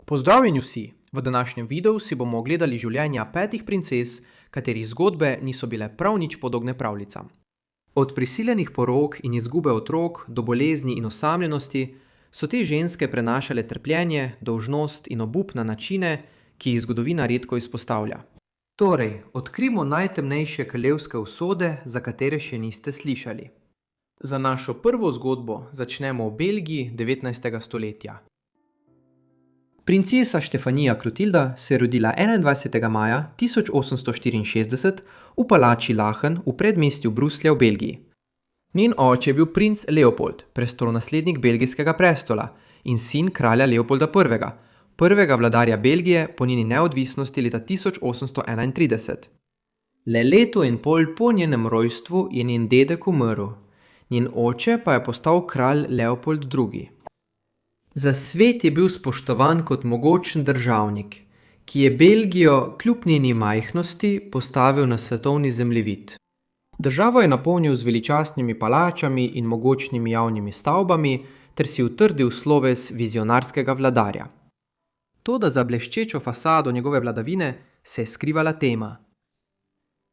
Pozdravljeni vsi! V današnjem videu si bomo ogledali življenja 5 princes, katerih zgodbe niso bile prav nič podobne pravljicam. Od prisiljenih porok in izgube otrok do bolezni in osamljenosti so te ženske prenašale trpljenje, dolžnost in obup na načine, ki jih zgodovina redko izpostavlja. Torej, odkrijmo najtemnejše kraljevske usode, za katere še niste slišali. Za našo prvo zgodbo začnemo v Belgiji 19. stoletja. Princesa Štefanija Klotilda se je rodila 21. maja 1864 v palači Lachen v predmestju Bruslja v Belgiji. Njen oče je bil princ Leopold, prestolonaslednik belgijskega prestola in sin kralja Leopolda I., prvega vladarja Belgije po njeni neodvisnosti leta 1831. Le leto in pol po njenem rojstvu je njen dedek umrl, njen oče pa je postal kralj Leopold II. Za svet je bil spoštovan kot mogočen državnik, ki je Belgijo kljub njeni majhnosti postavil na svetovni zemljevid. Državo je napolnil z veličastnimi palačami in mogočnimi javnimi stavbami ter si utrdil sloves vizionarskega vladarja. Toda za bleščečo fasado njegove vladavine se je skrivala tema.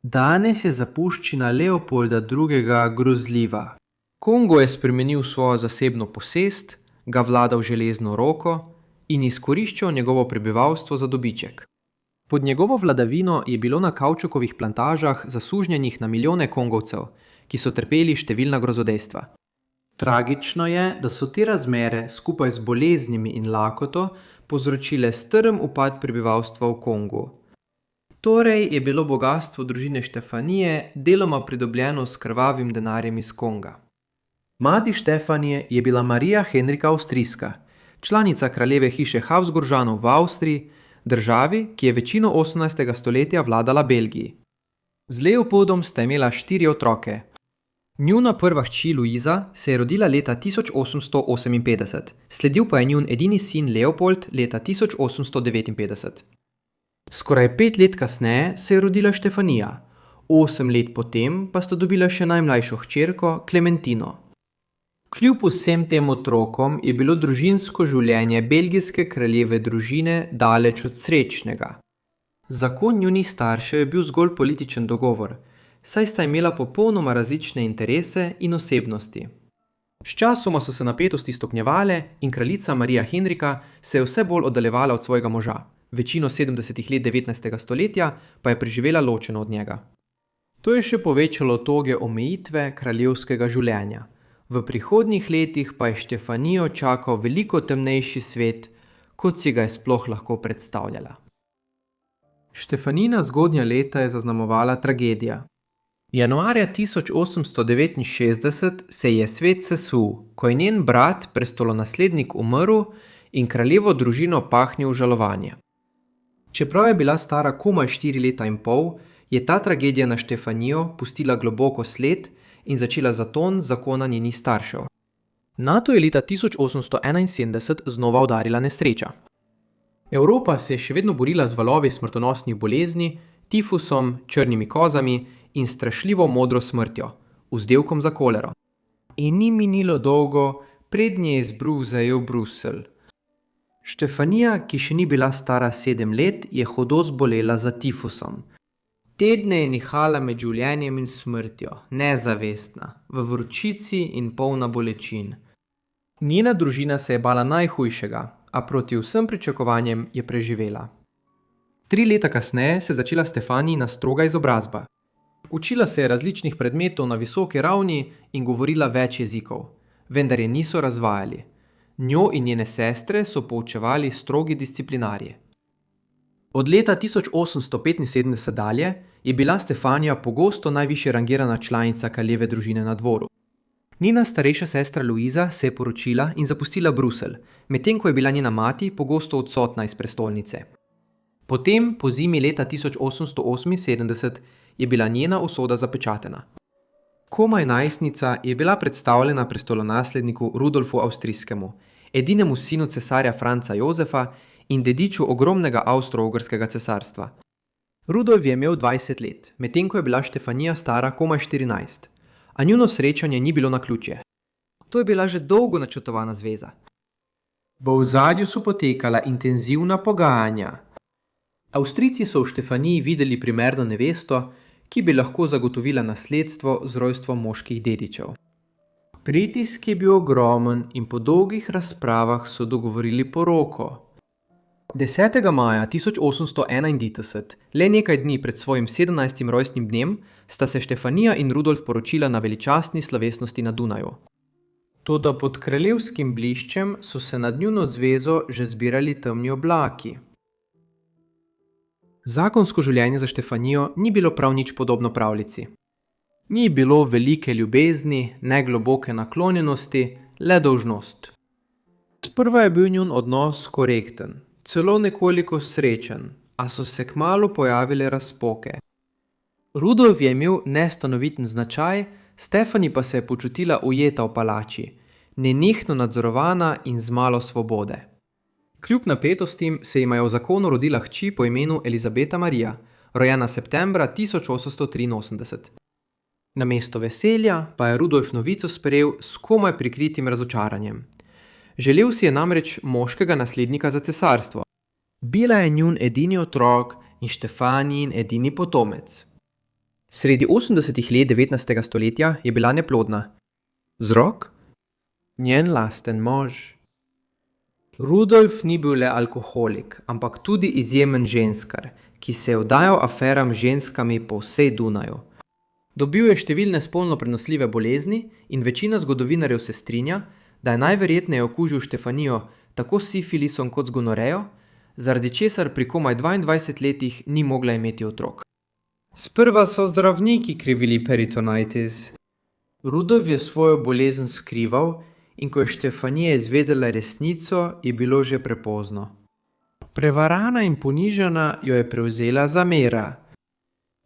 Danes je zapuščina Leopolda II. Grozljiva. Kongo je spremenil svojo zasebno posest, ga vladal železno roko in izkoriščal njegovo prebivalstvo za dobiček. Pod njegovo vladavino je bilo na kavčukovih plantažah zasužnjenih na milijone Kongovcev, ki so trpeli številna grozodejstva. Tragično je, da so te razmere skupaj z boleznimi in lakoto povzročile strm upad prebivalstva v Kongu. Torej je bilo bogastvo družine Štefanije deloma pridobljeno s krvavim denarjem iz Konga. Mati Štefanije je bila Marija Henrika Avstrijska, članica kraljeve hiše Habsburžanov v Avstriji, državi, ki je večino 18. stoletja vladala Belgiji. Z Leopoldom sta imela 4 otroke. Njuna prva hči Luiza se je rodila leta 1858, sledil pa je njun edini sin Leopold leta 1859. Skoraj 5 let kasneje se je rodila Štefanija, 8 let potem pa sta dobila še najmlajšo hčerko Klementino. Kljub vsem tem otrokom je bilo družinsko življenje belgijske kraljeve družine daleč od srečnega. Zakon njunih staršev je bil zgolj političen dogovor, saj sta imela popolnoma različne interese in osebnosti. Sčasoma so se napetosti stopnjevale in kraljica Marija Henrika se je vse bolj oddaljevala od svojega moža, večino 70. let 19. stoletja pa je preživela ločeno od njega. To je še povečalo toge omejitve kraljevskega življenja. V prihodnjih letih pa je Štefanijo čakal veliko temnejši svet, kot si ga je sploh lahko predstavljala. Štefanina zgodnja leta je zaznamovala tragedija. Januarja 1869 se je svet sesul, ko je njen brat, prestolonaslednik, umrl in kraljevo družino pahnil v žalovanje. Čeprav je bila stara komaj 4 leta in pol, je ta tragedija na Štefanijo pustila globoko sled in začela zaton zakona njenih staršev. Nato je leta 1871 znova udarila nesreča. Evropa se je še vedno borila z valovi smrtonosnih bolezni, tifusom, črnimi kozami in strašljivo modro smrtjo, vzdevkom za kolero. In ni minilo dolgo, prednje je izbruh zajel Bruselj. Štefanija, ki še ni bila stara 7 let, je hudo zbolela za tifusom. Tedne je nihala med življenjem in smrtjo, nezavestna, v vročici in polna bolečin. Njena družina se je bala najhujšega, a proti vsem pričakovanjem je preživela. 3 leta kasneje se je začela Štefanijina stroga izobrazba. Učila se je različnih predmetov na visoki ravni in govorila več jezikov, vendar je niso razvajali. Njo in njene sestre so poučevali strogi disciplinarji. Od leta 1875 dalje je bila Štefanija pogosto najvišje rangirana članica kraljeve družine na dvoru. Njena starejša sestra Luiza se je poročila in zapustila Bruselj, medtem ko je bila njena mati pogosto odsotna iz prestolnice. Potem, po zimi leta 1878, je bila njena usoda zapečatena. Komaj najstnica je bila predstavljena prestolonasledniku Rudolfu Avstrijskemu, edinemu sinu cesarja Franca Jozefa in dediču ogromnega Avstro-Ogrskega cesarstva. Rudolf je imel 20 let, medtem ko je bila Štefanija stara komaj 14, a njuno srečanje ni bilo naključje. To je bila že dolgo načrtovana zveza. V ozadju so potekala intenzivna pogajanja. Avstrijci so v Štefaniji videli primerno nevesto, ki bi lahko zagotovila nasledstvo z rojstvom moških dedičev. Pritisk je bil ogromen in po dolgih razpravah so dogovorili poroko. 10. maja 1891, le nekaj dni pred svojim 17. rojstnim dnem, sta se Štefanija in Rudolf poročila na veličastni slovesnosti na Dunaju. Toda pod kraljevskim bliščem so se nad njuno zvezo že zbirali temni oblaki. Zakonsko življenje za Štefanijo ni bilo prav nič podobno pravljici. Ni bilo velike ljubezni, ne globoke naklonjenosti, le dolžnost. Sprva je bil njun odnos korekten, celo nekoliko srečen, a so se kmalu pojavile razpoke. Rudolf je imel nestanoviten značaj, Stefani pa se je počutila ujeta v palači, nenehno nadzorovana in z malo svobode. Kljub napetostim se jima je v zakonu rodila hči po imenu Elizabeta Marija, rojena septembra 1883. Namesto veselja pa je Rudolf novico sprejel s komaj prikritim razočaranjem. Želel si je namreč moškega naslednika za cesarstvo. Bila je njun edini otrok in Štefanijin edini potomec. Sredi 80. let 19. stoletja je bila neplodna. Vzrok? Njen lasten mož. Rudolf ni bil le alkoholik, ampak tudi izjemen ženskar, ki se je vdajal aferam z ženskami po vsej Dunaju. Dobil je številne spolno prenosljive bolezni in večina zgodovinarjev se strinja, da je najverjetneje okužil Štefanijo tako s sifilisom kot z gonorejo, zaradi česar pri komaj 22 letih ni mogla imeti otrok. Sprva so zdravniki krivili peritonitis. Rudolf je svojo bolezen skrival in ko je Štefanija izvedela resnico, je bilo že prepozno. Prevarana in ponižana jo je prevzela zamera.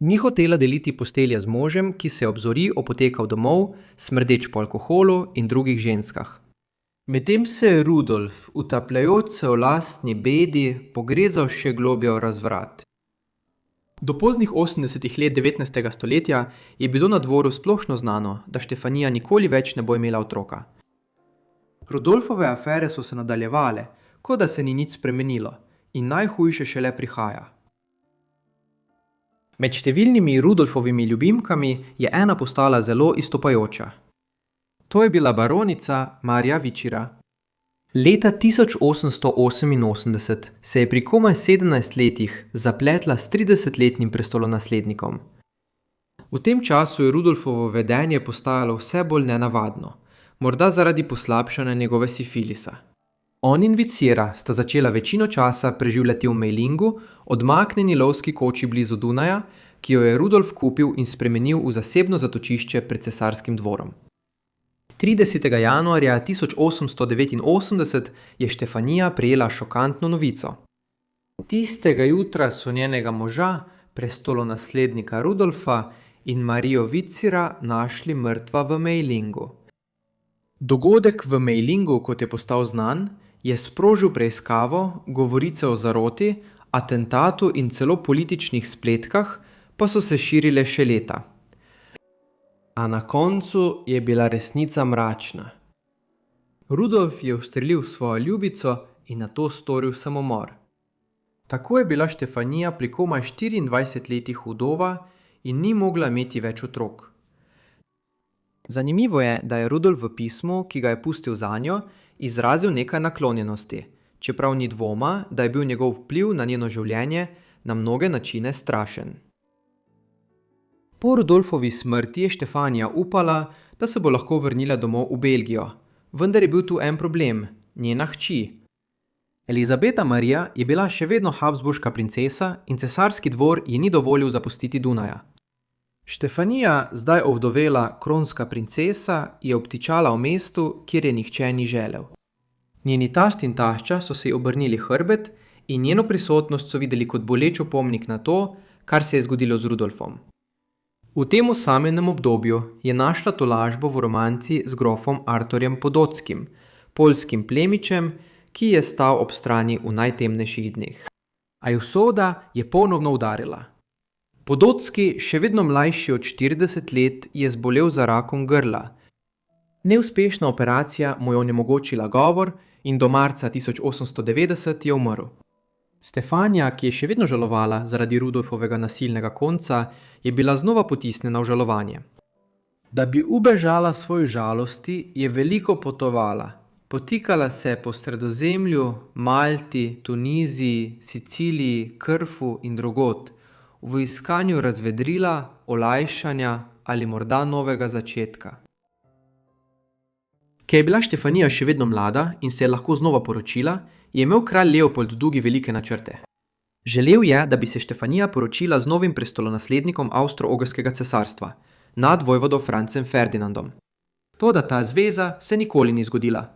Ni hotela deliti postelja z možem, ki se je ob zori opotekal domov, smrdeč po alkoholu in drugih ženskah. Medtem se je Rudolf, utapljajoč se v lastni bedi, pogrezal še globlje v razvrat. Do poznih 80. let 19. stoletja je bilo na dvoru splošno znano, da Štefanija nikoli več ne bo imela otroka. Rudolfove afere so se nadaljevale, kot da se ni nič spremenilo, in najhujše šele prihaja. Med številnimi Rudolfovimi ljubimkami je ena postala zelo izstopajoča. To je bila baronica Marija Vičira. Leta 1888 se je pri komaj 17 letih zapletla s 30-letnim prestolonaslednikom. V tem času je Rudolfovo vedenje postajalo vse bolj nenavadno, morda zaradi poslabšanja njegove sifilisa. On in Vicira sta začela večino časa preživljati v Meilingu, odmaknjeni lovski koči blizu Dunaja, ki jo je Rudolf kupil in spremenil v zasebno zatočišče pred cesarskim dvorom. 30. januarja 1889 je Štefanija prejela šokantno novico. Tistega jutra so njenega moža, prestolonaslednika Rudolfa in Marijo Vicira našli mrtva v Meilingu. Dogodek v Meilingu, kot je postal znan, je sprožil preiskavo, govorice o zaroti, atentatu in celo političnih spletkah, pa so se širile še leta. A na koncu je bila resnica mračna. Rudolf je ustrelil svojo ljubico in nato storil samomor. Tako je bila Štefanija pri komaj 24 letih vdova in ni mogla imeti več otrok. Zanimivo je, da je Rudolf v pismu, ki ga je pustil zanjo, izrazil nekaj naklonjenosti, čeprav ni dvoma, da je bil njegov vpliv na njeno življenje na mnoge načine strašen. Po Rudolfovi smrti je Štefanija upala, da se bo lahko vrnila domov v Belgijo, vendar je bil tu en problem, njena hči. Elizabeta Marija je bila še vedno habsburška princesa in cesarski dvor ji ni dovolil zapustiti Dunaja. Štefanija, zdaj ovdovela kronska princesa, je obtičala v mestu, kjer je nihče ni želel. Njeni tast in tašča so se ji obrnili hrbet in njeno prisotnost so videli kot boleč opomnik na to, kar se je zgodilo z Rudolfom. V tem osamljenem obdobju je našla tolažbo v romanci z grofom Arturjem Podotskim, poljskim plemičem, ki je stal ob strani v najtemnejših dneh. A usoda je ponovno udarila. Podotski, še vedno mlajši od 40 let, je zbolel za rakom grla. Neuspešna operacija mu je onemogočila govor in do marca 1890 je umrl. Stefanija, ki je še vedno žalovala zaradi Rudolfovega nasilnega konca, je bila znova potisnjena v žalovanje. Da bi ubežala svoji žalosti, je veliko potovala. Potikala se po Sredozemlju, Malti, Tuniziji, Siciliji, Krfu in drugod, v iskanju razvedrila, olajšanja ali morda novega začetka. Ker je bila Štefanija še vedno mlada in se je lahko znova poročila, je imel kralj Leopold II velike načrte. Želel je, da bi se Štefanija poročila z novim prestolonaslednikom Avstro-Ogrskega cesarstva, nadvojvodom Francem Ferdinandom. Toda ta zveza se nikoli ni zgodila.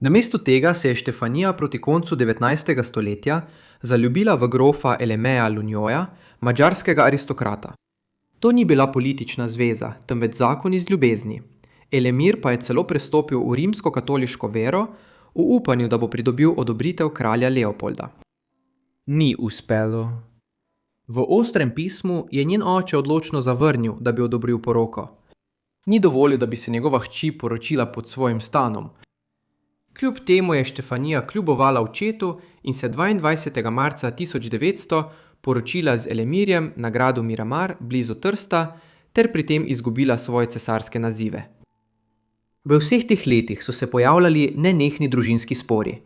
Namesto tega se je Štefanija proti koncu 19. stoletja zaljubila v grofa Elemeja Lunjoja, madžarskega aristokrata. To ni bila politična zveza, temveč zakon iz ljubezni. Elemir pa je celo prestopil v rimsko-katoliško vero, v upanju, da bo pridobil odobritev kralja Leopolda. Ni uspelo. V ostrem pismu je njen oče odločno zavrnil, da bi odobril poroko. Ni dovolil, da bi se njegova hči poročila pod svojim stanom. Kljub temu je Štefanija kljubovala očetu in se 22. marca 1900 poročila z Elemirjem na gradu Miramar blizu Trsta ter pri tem izgubila svoje cesarske nazive. V vseh teh letih so se pojavljali nenehni družinski spori.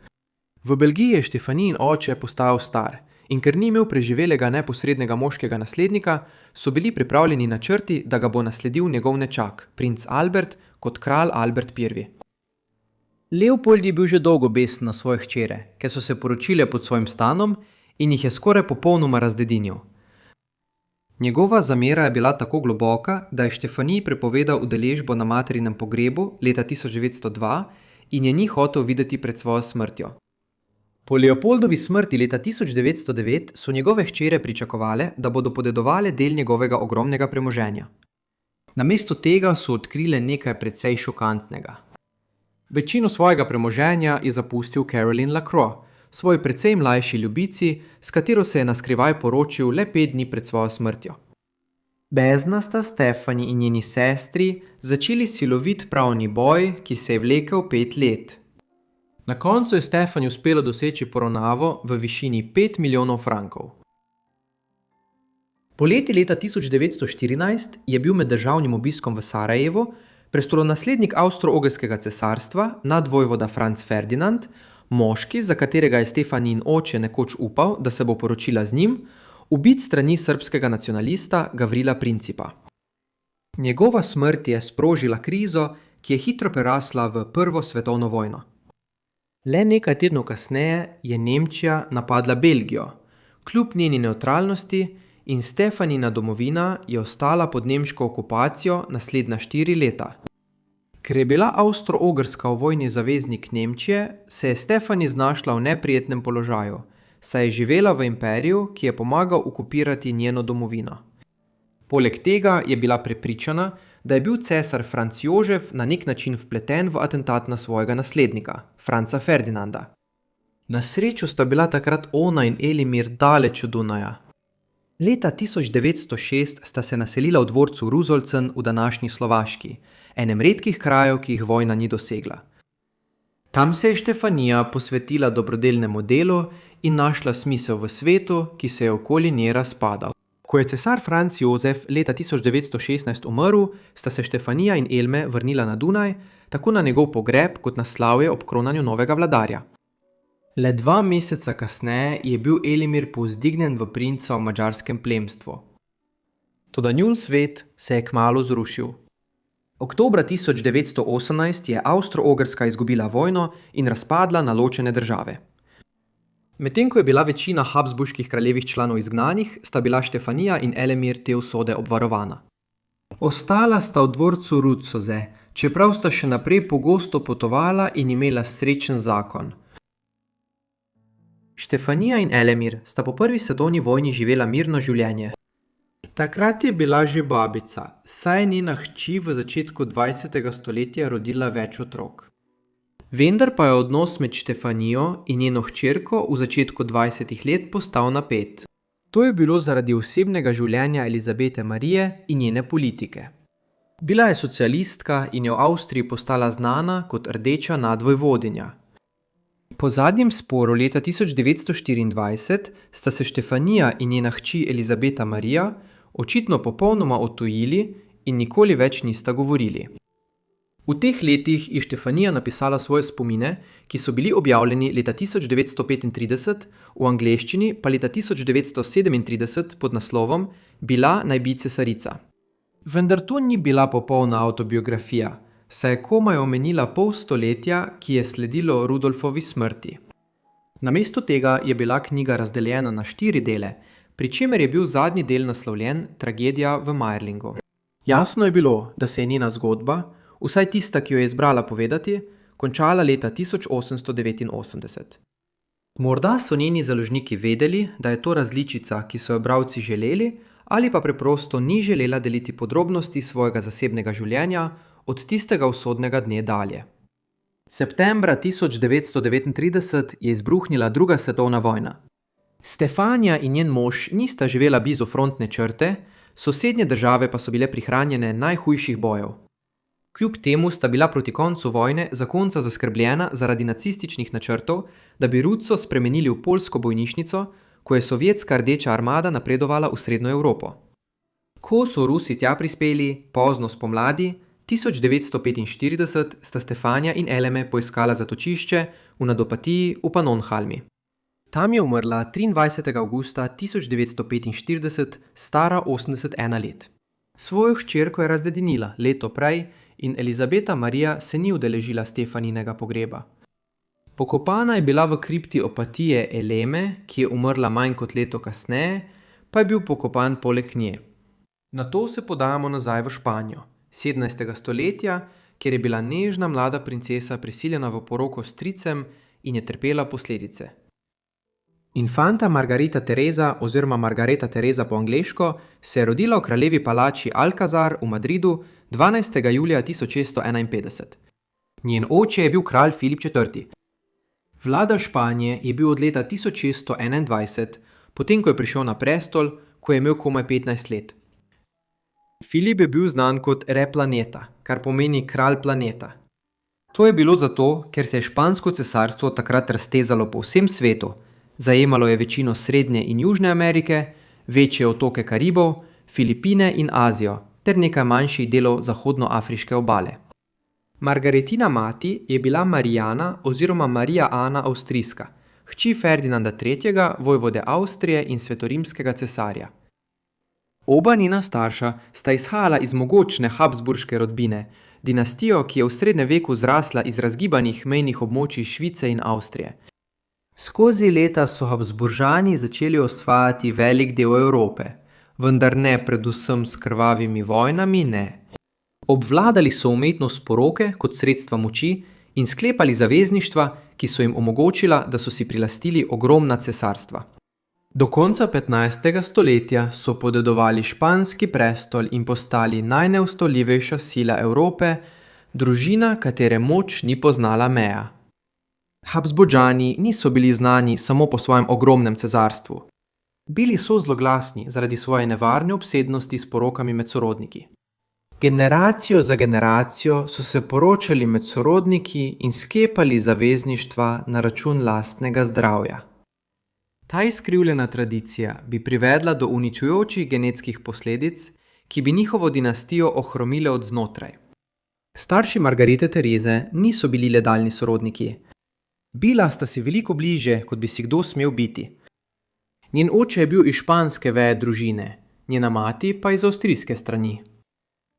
V Belgiji je Štefanijin oče postal star in ker ni imel preživelega neposrednega moškega naslednika, so bili pripravljeni načrti, da ga bo nasledil njegov nečak, princ Albert, kot kralj Albert I. Leopold je bil že dolgo besen na svoje hčere, ker so se poročile pod svojim stanom in jih je skoraj popolnoma razdedinil. Njegova zamera je bila tako globoka, da je Štefaniji prepovedal udeležbo na materinem pogrebu leta 1902 in je ni hotel videti pred svojo smrtjo. Po Leopoldovi smrti leta 1909 so njegove hčere pričakovale, da bodo podedovale del njegovega ogromnega premoženja. Namesto tega so odkrile nekaj precej šokantnega. Večino svojega premoženja je zapustil Caroline Lacroix, svoj precej mlajši ljubici, s katero se je naskrivaj poročil le 5 dni pred svojo smrtjo. Bezna sta Stefani in njeni sestri začeli silovit pravni boj, ki se je vlekel 5 let. Na koncu je Stefani uspelo doseči poravnavo v višini 5 milijonov frankov. Poleti leta 1914 je bil med državnim obiskom v Sarajevu prestolonaslednik Avstro-Ogrskega cesarstva, nadvojvoda Franc Ferdinand, moški, za katerega je Stefanijin oče nekoč upal, da se bo poročila z njim, ubit strani srbskega nacionalista Gavrila Principa. Njegova smrt je sprožila krizo, ki je hitro prerasla v Prvo svetovno vojno. Le nekaj tednov kasneje je Nemčija napadla Belgijo. Kljub njeni nevtralnosti in Stefanijina domovina je ostala pod nemško okupacijo naslednja 4 leta. Ker je bila Avstro-Ogrska v vojni zaveznik Nemčije, se je Stefani znašla v neprijetnem položaju, saj je živela v imperiju, ki je pomagal okupirati njeno domovino. Poleg tega je bila prepričana, da je bil cesar Franc Jožef na nek način vpleten v atentat na svojega naslednika, Franca Ferdinanda. Na srečo sta bila takrat ona in Elimir daleč od Dunaja. Leta 1906 sta se naselila v dvorcu Ruzolcen v današnji Slovaški, enem redkih krajev, ki jih vojna ni dosegla. Tam se je Štefanija posvetila dobrodelnemu delu in našla smisel v svetu, ki se je okoli nje razpadal. Ko je cesar Franc Jozef leta 1916 umrl, sta se Štefanija in Elme vrnila na Dunaj, tako na njegov pogreb kot na slavje ob kronanju novega vladarja. Le 2 meseca kasneje je bil Elimir povzdignjen v princa v madžarskem plemstvu. Toda njun svet se je kmalu zrušil. Oktobra 1918 je Avstro-Ogrska izgubila vojno in razpadla na ločene države. Medtem ko je bila večina habsburških kraljevih članov izgnanih, sta bila Štefanija in Elemir te usode obvarovana. Ostala sta v dvorcu Rudzoze, čeprav sta še naprej pogosto potovala in imela srečen zakon. Štefanija in Elemir sta po prvi svetovni vojni živela mirno življenje. Takrat je bila že babica, saj je njena hči v začetku 20. stoletja rodila več otrok. Vendar pa je odnos med Štefanijo in njeno hčerko v začetku 20 let postal napet. To je bilo zaradi osebnega življenja Elizabete Marije in njene politike. Bila je socialistka in je v Avstriji postala znana kot rdeča nadvojvodinja. Po zadnjem sporu leta 1924 sta se Štefanija in njena hči Elizabeta Marija očitno popolnoma odtujili in nikoli več nista govorili. V teh letih je Štefanija napisala svoje spomine, ki so bili objavljeni leta 1935, v angleščini pa leta 1937 pod naslovom Bila naj bi cesarica. Vendar to ni bila popolna avtobiografija, saj je komaj omenila pol stoletja, ki je sledilo Rudolfovi smrti. Namesto tega je bila knjiga razdeljena na 4 dele, pri čemer je bil zadnji del naslovljen Tragedija v Mayerlingu. Jasno je bilo, da se je njena zgodba, vsaj tista, ki jo je izbrala povedati, končala leta 1889. Morda so njeni založniki vedeli, da je to različica, ki so jo bralci želeli, ali pa preprosto ni želela deliti podrobnosti svojega zasebnega življenja od tistega usodnega dne dalje. Septembra 1939 je izbruhnila druga svetovna vojna. Stefanija in njen mož nista živela blizu frontne črte, sosednje države pa so bile prihranjene najhujših bojev. Kljub temu sta bila proti koncu vojne zakonca zaskrbljena zaradi nacističnih načrtov, da bi Ruco spremenili v poljsko bojnišnico, ko je sovjetska rdeča armada napredovala v srednjo Evropo. Ko so Rusi tja prispeli, pozno spomladi, 1945 sta Stefanija in Eleme poiskala zatočišče v Nadopatiji v Pannonhalmi. Tam je umrla 23. avgusta 1945, stara 81 let. Svojo hčerko je razdedinila leto prej in Elizabeta Marija se ni udeležila Stefaninega pogreba. Pokopana je bila v kripti Opatije Eleme, ki je umrla manj kot leto kasneje, pa je bil pokopan poleg nje. Nato se podajamo nazaj v Španijo, 17. stoletja, kjer je bila nežna mlada princesa prisiljena v poroko s stricem in je trpela posledice. Infanta Margarita Teresa oziroma Margareta Teresa po angleško se je rodila v kraljevi palači Alcazar v Madridu 12. julija 1651. Njen oče je bil kralj Filip IV. Vladar Španije je bil od leta 1621, potem ko je prišel na prestol, ko je imel komaj 15 let. Filip je bil znan kot Re Planeta, kar pomeni kralj planeta. To je bilo zato, ker se je špansko cesarstvo takrat raztezalo po vsem svetu, zajemalo je večino Srednje in Južne Amerike, večje otoke Karibov, Filipine in Azijo, ter nekaj manjših delov zahodnoafriške obale. Margaretina mati je bila Marijana oziroma Marija Ana Avstrijska, hči Ferdinanda III., vojvode Avstrije in svetorimskega cesarja. Oba njena starša sta izhajala iz mogočne habsburške rodbine, dinastijo, ki je v srednjem veku zrasla iz razgibanih mejnih območij Švice in Avstrije. Skozi leta so Habsburžani začeli osvajati velik del Evrope, vendar ne predvsem s krvavimi vojnami, ne. Obvladali so umetnost poroke kot sredstva moči in sklepali zavezništva, ki so jim omogočila, da so si prilastili ogromna cesarstva. Do konca 15. stoletja so podedovali španski prestol in postali najneustavljivejša sila Evrope, družina, katere moč ni poznala meja. Habsburžani niso bili znani samo po svojem ogromnem cesarstvu. Bili so zloglasni zaradi svoje nevarne obsednosti s porokami med sorodniki. Generacijo za generacijo so se poročali med sorodniki in sklepali zavezništva na račun lastnega zdravja. Ta izkrivljena tradicija bi privedla do uničujočih genetskih posledic, ki bi njihovo dinastijo ohromile od znotraj. Starši Margarite Tereze niso bili le daljni sorodniki. Bila sta si veliko bliže, kot bi si kdo smel biti. Njen oče je bil iz španske veje družine, njena mati pa iz avstrijske strani.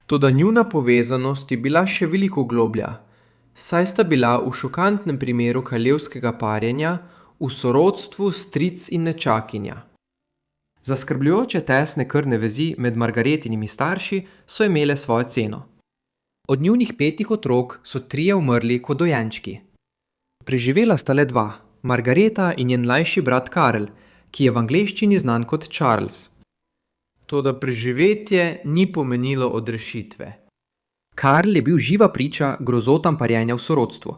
Toda njuna povezanost je bila še veliko globlja, saj sta bila v šokantnem primeru kraljevskega parjenja v sorodstvu stric in nečakinja. Zaskrbljujoče tesne krvne vezi med Margaretinimi starši so imele svojo ceno. Od njunih 5 otrok so 3 umrli kot dojenčki. Preživela sta le 2, Margareta in njen mlajši brat Karel, ki je v angleščini znan kot Charles. Toda preživetje ni pomenilo odrešitve. Karl je bil živa priča grozotam parjenja v sorodstvu.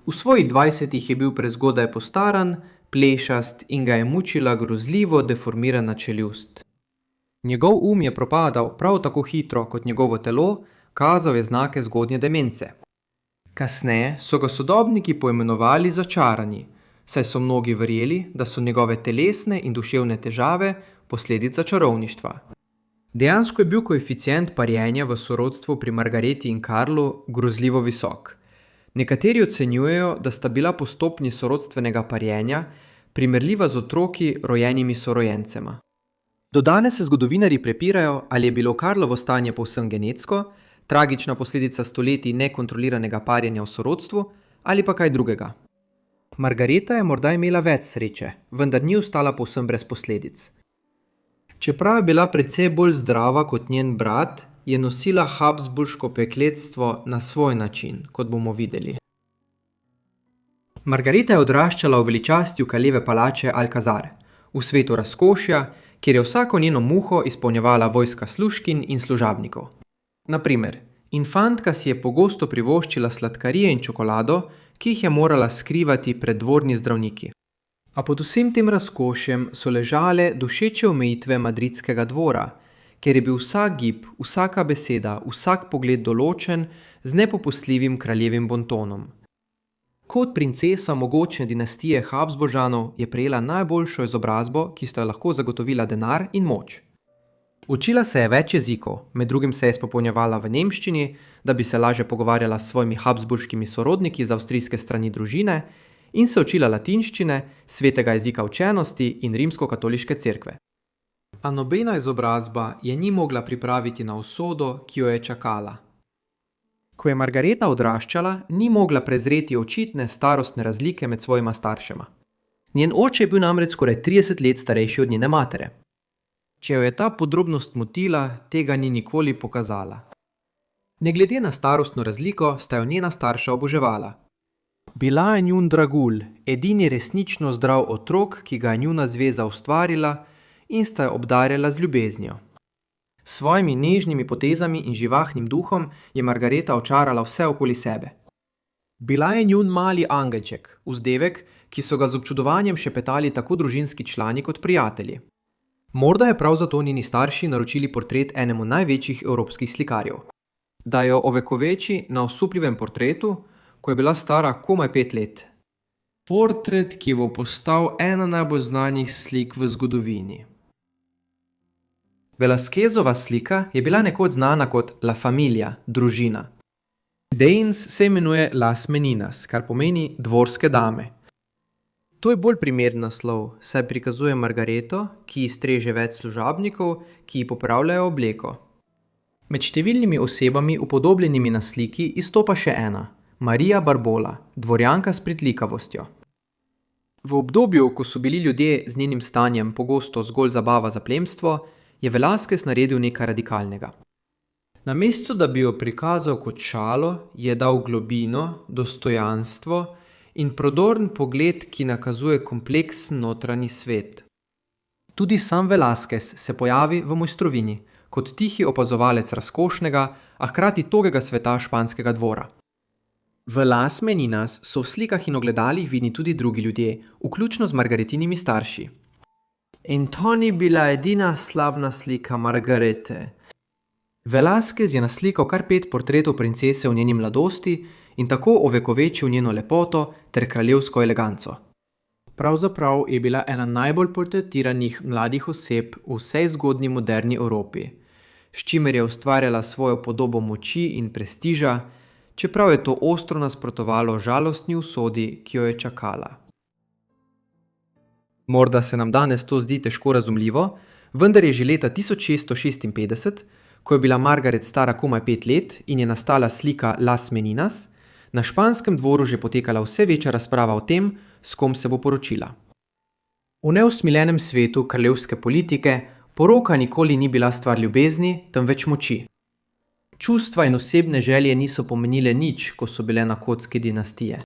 V svojih 20 je bil prezgodaj postaran, plešast in ga je mučila grozljivo deformirana čeljust. Njegov je propadal prav tako hitro kot njegovo telo, kazal je znake zgodnje demence. Kasneje so ga sodobniki poimenovali začarani, saj so mnogi verjeli, da so njegove telesne in duševne težave posledica čarovništva. Dejansko je bil koeficient parjenja v sorodstvu pri Margareti in Karlu grozljivo visok. Nekateri ocenjujejo, da sta bila po stopnji sorodstvenega parjenja primerljiva z otroki rojenimi sorojencema. Do danes se zgodovinarji prepirajo, ali je bilo Karlovo stanje povsem genetsko, tragična posledica stoletij nekontroliranega parjenja v sorodstvu ali pa kaj drugega. Margareta je morda imela več sreče, vendar ni ostala povsem brez posledic. Čeprav je bila precej bolj zdrava kot njen brat, je nosila habsburško prekletstvo na svoj način, kot bomo videli. Margareta je odraščala v veličastju kraljeve palače Alcazar, v svetu razkošja, kjer je vsako njeno muho izpolnjevala vojska služkinj in služabnikov. Na primer, infantka si je pogosto privoščila sladkarije in čokolado, ki jih je morala skrivati pred dvorni zdravniki. A pod vsem tem razkošjem so ležale dušeče omejitve madridskega dvora, kjer je bil vsak gib, vsaka beseda, vsak pogled določen z nepopustljivim kraljevim bontonom. Kot princesa mogočne dinastije Habsburžanov je prejela najboljšo izobrazbo, ki sta lahko zagotovila denar in moč. Učila se je več jezikov, med drugim se je spopolnjevala v nemščini, da bi se lažje pogovarjala s svojimi habsburškimi sorodniki z avstrijske strani družine, in se učila latinščine, svetega jezika učenosti in rimsko-katoliške cerkve. A nobena izobrazba je ni mogla pripraviti na usodo, ki jo je čakala. Ko je Margareta odraščala, ni mogla prezreti očitne starostne razlike med svojima staršema. Njen oče je bil namreč skoraj 30 let starejši od njene matere. Če jo je ta podrobnost motila, tega ni nikoli pokazala. Ne glede na starostno razliko, sta jo njena starša oboževala. Bila je njun dragulj, edini resnično zdrav otrok, ki ga je njuna zveza ustvarila, in sta jo obdarjala z ljubeznijo. S svojimi nežnimi potezami in živahnim duhom je Margareta očarala vse okoli sebe. Bila je njun mali angelček, vzdevek, ki so ga z občudovanjem šepetali tako družinski člani kot prijatelji. Morda je prav zato njeni starši naročili portret enemu največjih evropskih slikarjev. Da jo ovekoveči na osupljivem portretu, ko je bila stara komaj 5 let. Portret, ki bo postal ena najbolj znanih slik v zgodovini. Velasquezova slika je bila nekoč znana kot La Familia, družina. Deins se imenuje Las Meninas, kar pomeni dvorske dame. To je bolj primeren naslov, saj prikazuje Margareto, ki streže več služabnikov, ki ji popravljajo obleko. Med številnimi osebami upodobljenimi na sliki izstopa še ena, Marija Barbola, dvorjanka s pritlikavostjo. V obdobju, ko so bili ljudje z njenim stanjem pogosto zgolj zabava za plemstvo, je Velázquez naredil nekaj radikalnega. Namesto, da bi jo prikazal kot šalo, je dal globino, dostojanstvo in prodorn pogled, ki nakazuje kompleksen notranji svet. Tudi sam Velázquez se pojavi v mojstrovini, kot tihi opazovalec razkošnega, a hkrati togega sveta španskega dvora. V Las Meninas so v slikah in ogledalih vidni tudi drugi ljudje, vključno z Margaretinimi starši. In to ni bila edina slavna slika Margarete. Velázquez je naslikal kar 5 portretov princese v njeni mladosti in tako ovekovečil njeno lepoto ter kraljevsko eleganco. Pravzaprav je bila ena najbolj portretiranih mladih oseb v vsej zgodnji moderni Evropi, s čimer je ustvarjala svojo podobo moči in prestiža, čeprav je to ostro nasprotovalo žalostni usodi, ki jo je čakala. Morda se nam danes to zdi težko razumljivo, vendar je že leta 1656, ko je bila Margaret stara komaj 5 let in je nastala slika Las Meninas, na španskem dvoru že potekala vse večja razprava o tem, s kom se bo poročila. V neusmiljenem svetu kraljevske politike poroka nikoli ni bila stvar ljubezni, temveč moči. Čustva in osebne želje niso pomenile nič, ko so bile na kocki dinastije.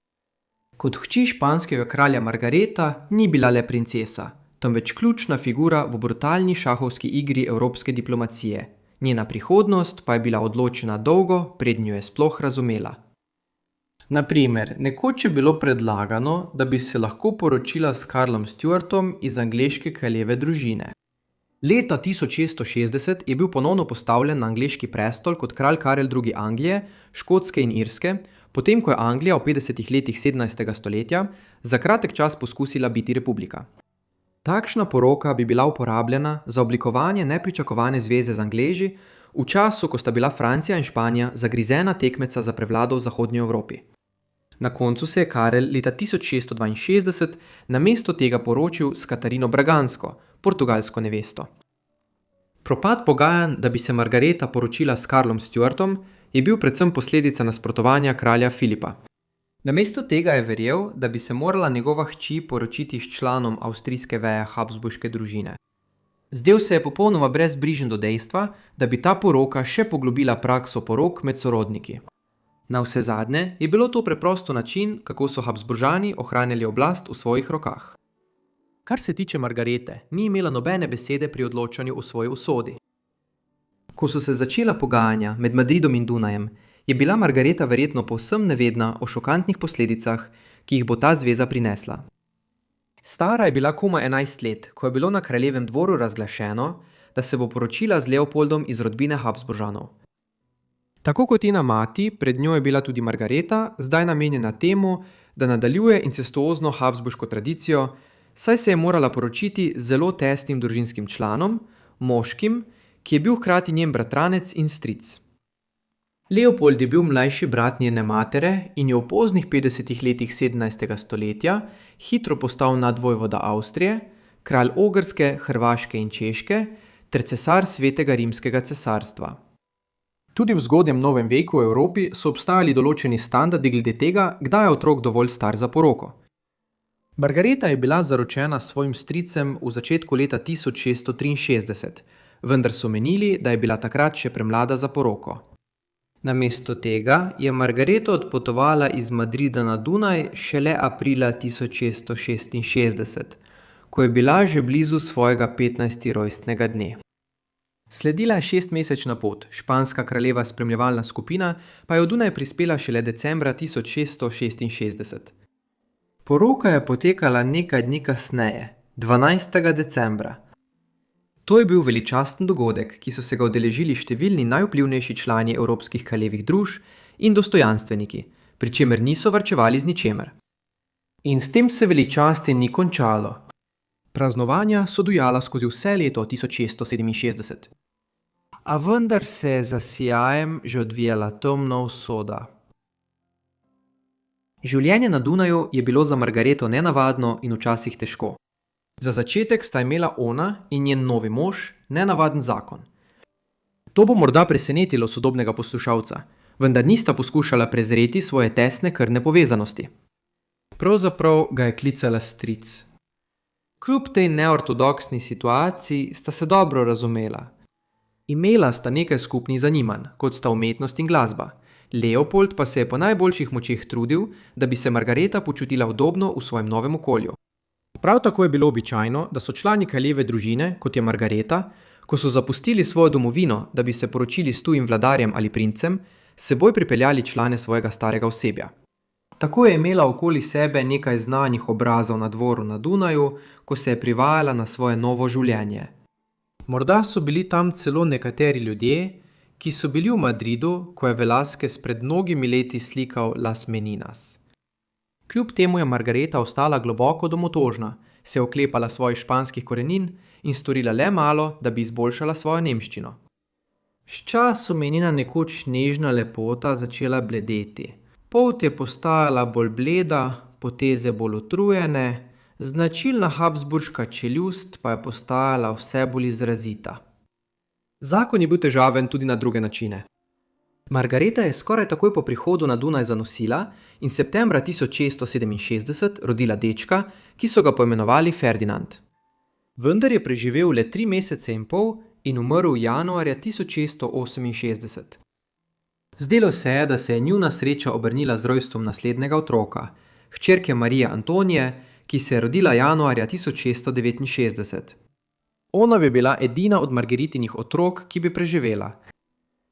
Kot hči španskega kralja Margareta ni bila le princesa, temveč ključna figura v brutalni šahovski igri evropske diplomacije. Njena prihodnost pa je bila odločena dolgo, preden jo je sploh razumela. Na primer, nekoč je bilo predlagano, da bi se lahko poročila s Karlom Stuartom iz angleške kraljeve družine. Leta 1660 je bil ponovno postavljen na angleški prestol kot kralj Karel II. Anglije, Škotske in Irske, potem ko je Anglija v 50. letih 17. stoletja za kratek čas poskusila biti republika. Takšna poroka bi bila uporabljena za oblikovanje nepričakovane zveze z Angleži v času, ko sta bila Francija in Španija zagrizena tekmeca za prevlado v zahodnji Evropi. Na koncu se je Karel leta 1662 namesto tega poročil s Katarino Bragansko, portugalsko nevesto. Propad pogajanj, da bi se Margareta poročila s Karlom Stuartom, je bil predvsem posledica nasprotovanja kralja Filipa. Namesto tega je verjel, da bi se morala njegova hči poročiti s članom avstrijske veje Habsburške družine. Zdel se je popolnoma brezbrižen do dejstva, da bi ta poroka še poglobila prakso porok med sorodniki. Navsezadnje je bilo to preprosto način, kako so Habsburžani ohranjali oblast v svojih rokah. Kar se tiče Margarete, ni imela nobene besede pri odločanju o svoji usodi. Ko so se začela pogajanja med Madridom in Dunajem, je bila Margareta verjetno povsem nevedna o šokantnih posledicah, ki jih bo ta zveza prinesla. Stara je bila komaj 11 let, ko je bilo na kraljevem dvoru razglašeno, da se bo poročila z Leopoldom iz rodbine Habsburžanov. Tako kot njena mati, pred njo je bila tudi Margareta, zdaj namenjena temu, da nadaljuje incestuozno habsburško tradicijo, saj se je morala poročiti z zelo tesnim družinskim članom, moškim, ki je bil hkrati njen bratranec in stric. Leopold je bil mlajši brat njene matere in je v poznih 50 letih 17. stoletja hitro postal nadvojvoda Avstrije, kralj Ogrske, Hrvaške in Češke ter cesar Svetega rimskega cesarstva. Tudi v zgodnjem novem veku v Evropi so obstajali določeni standardi glede tega, kdaj je otrok dovolj star za poroko. Margareta je bila zaročena s svojim stricem v začetku leta 1663, vendar so menili, da je bila takrat še premlada za poroko. Namesto tega je Margareta odpotovala iz Madrida na Dunaj šele aprila 1666, ko je bila že blizu svojega 15. rojstnega dne. Sledila je 6-mesečna pot, španska kraljeva spremljevalna skupina pa je v Dunaj prispela šele decembra 1666. Poroka je potekala nekaj dni kasneje, 12. decembra. To je bil veličasten dogodek, ki so se ga udeležili številni najvplivnejši člani evropskih kraljevih družb in dostojanstveniki, pri čemer niso varčevali z ničemer. In s tem se veličaste ni končalo. Praznovanja so dujala skozi vse leto 1667. A vendar se je za sijajem že odvijala temna usoda. Življenje na Dunaju je bilo za Margareto nenavadno in včasih težko. Za začetek sta imela ona in njen novi mož nenavaden zakon. To bo morda presenetilo sodobnega poslušalca, vendar nista poskušala prezreti svoje tesne krvne povezanosti. Pravzaprav ga je klicala stric. Kljub tej neortodoksni situaciji sta se dobro razumela. Imela sta nekaj skupnih zanimanj, kot sta umetnost in glasba. Leopold pa se je po najboljših močeh trudil, da bi se Margareta počutila udobno v svojem novem okolju. Prav tako je bilo običajno, da so člani kraljeve družine, kot je Margareta, ko so zapustili svojo domovino, da bi se poročili s tujim vladarjem ali princem, s seboj pripeljali člane svojega starega osebja. Tako je imela okoli sebe nekaj znanih obrazov na dvoru na Dunaju, ko se je privajala na svoje novo življenje. Morda so bili tam celo nekateri ljudje, ki so bili v Madridu, ko je Velázquez pred mnogimi leti slikal Las Meninas. Kljub temu je Margareta ostala globoko domotožna, se oklepala svojih španskih korenin in storila le malo, da bi izboljšala svojo nemščino. S časom je njena nekoč nežna lepota začela bledeti. Polt je postajala bolj bleda, poteze bolj utrujene, značilna habsburška čeljust pa je postajala vse bolj izrazita. Zakon je bil težaven tudi na druge načine. Margareta je skoraj takoj po prihodu na Dunaj zanosila in septembra 1667 rodila dečka, ki so ga poimenovali Ferdinand. Vendar je preživel le 3 mesece in pol in umrl januarja 1668. Zdelo se je, da se je njuna sreča obrnila z rojstvom naslednjega otroka, hčerke Marije Antonije, ki se je rodila januarja 1669. Ona bi bila edina od Margaritinih otrok, ki bi preživela.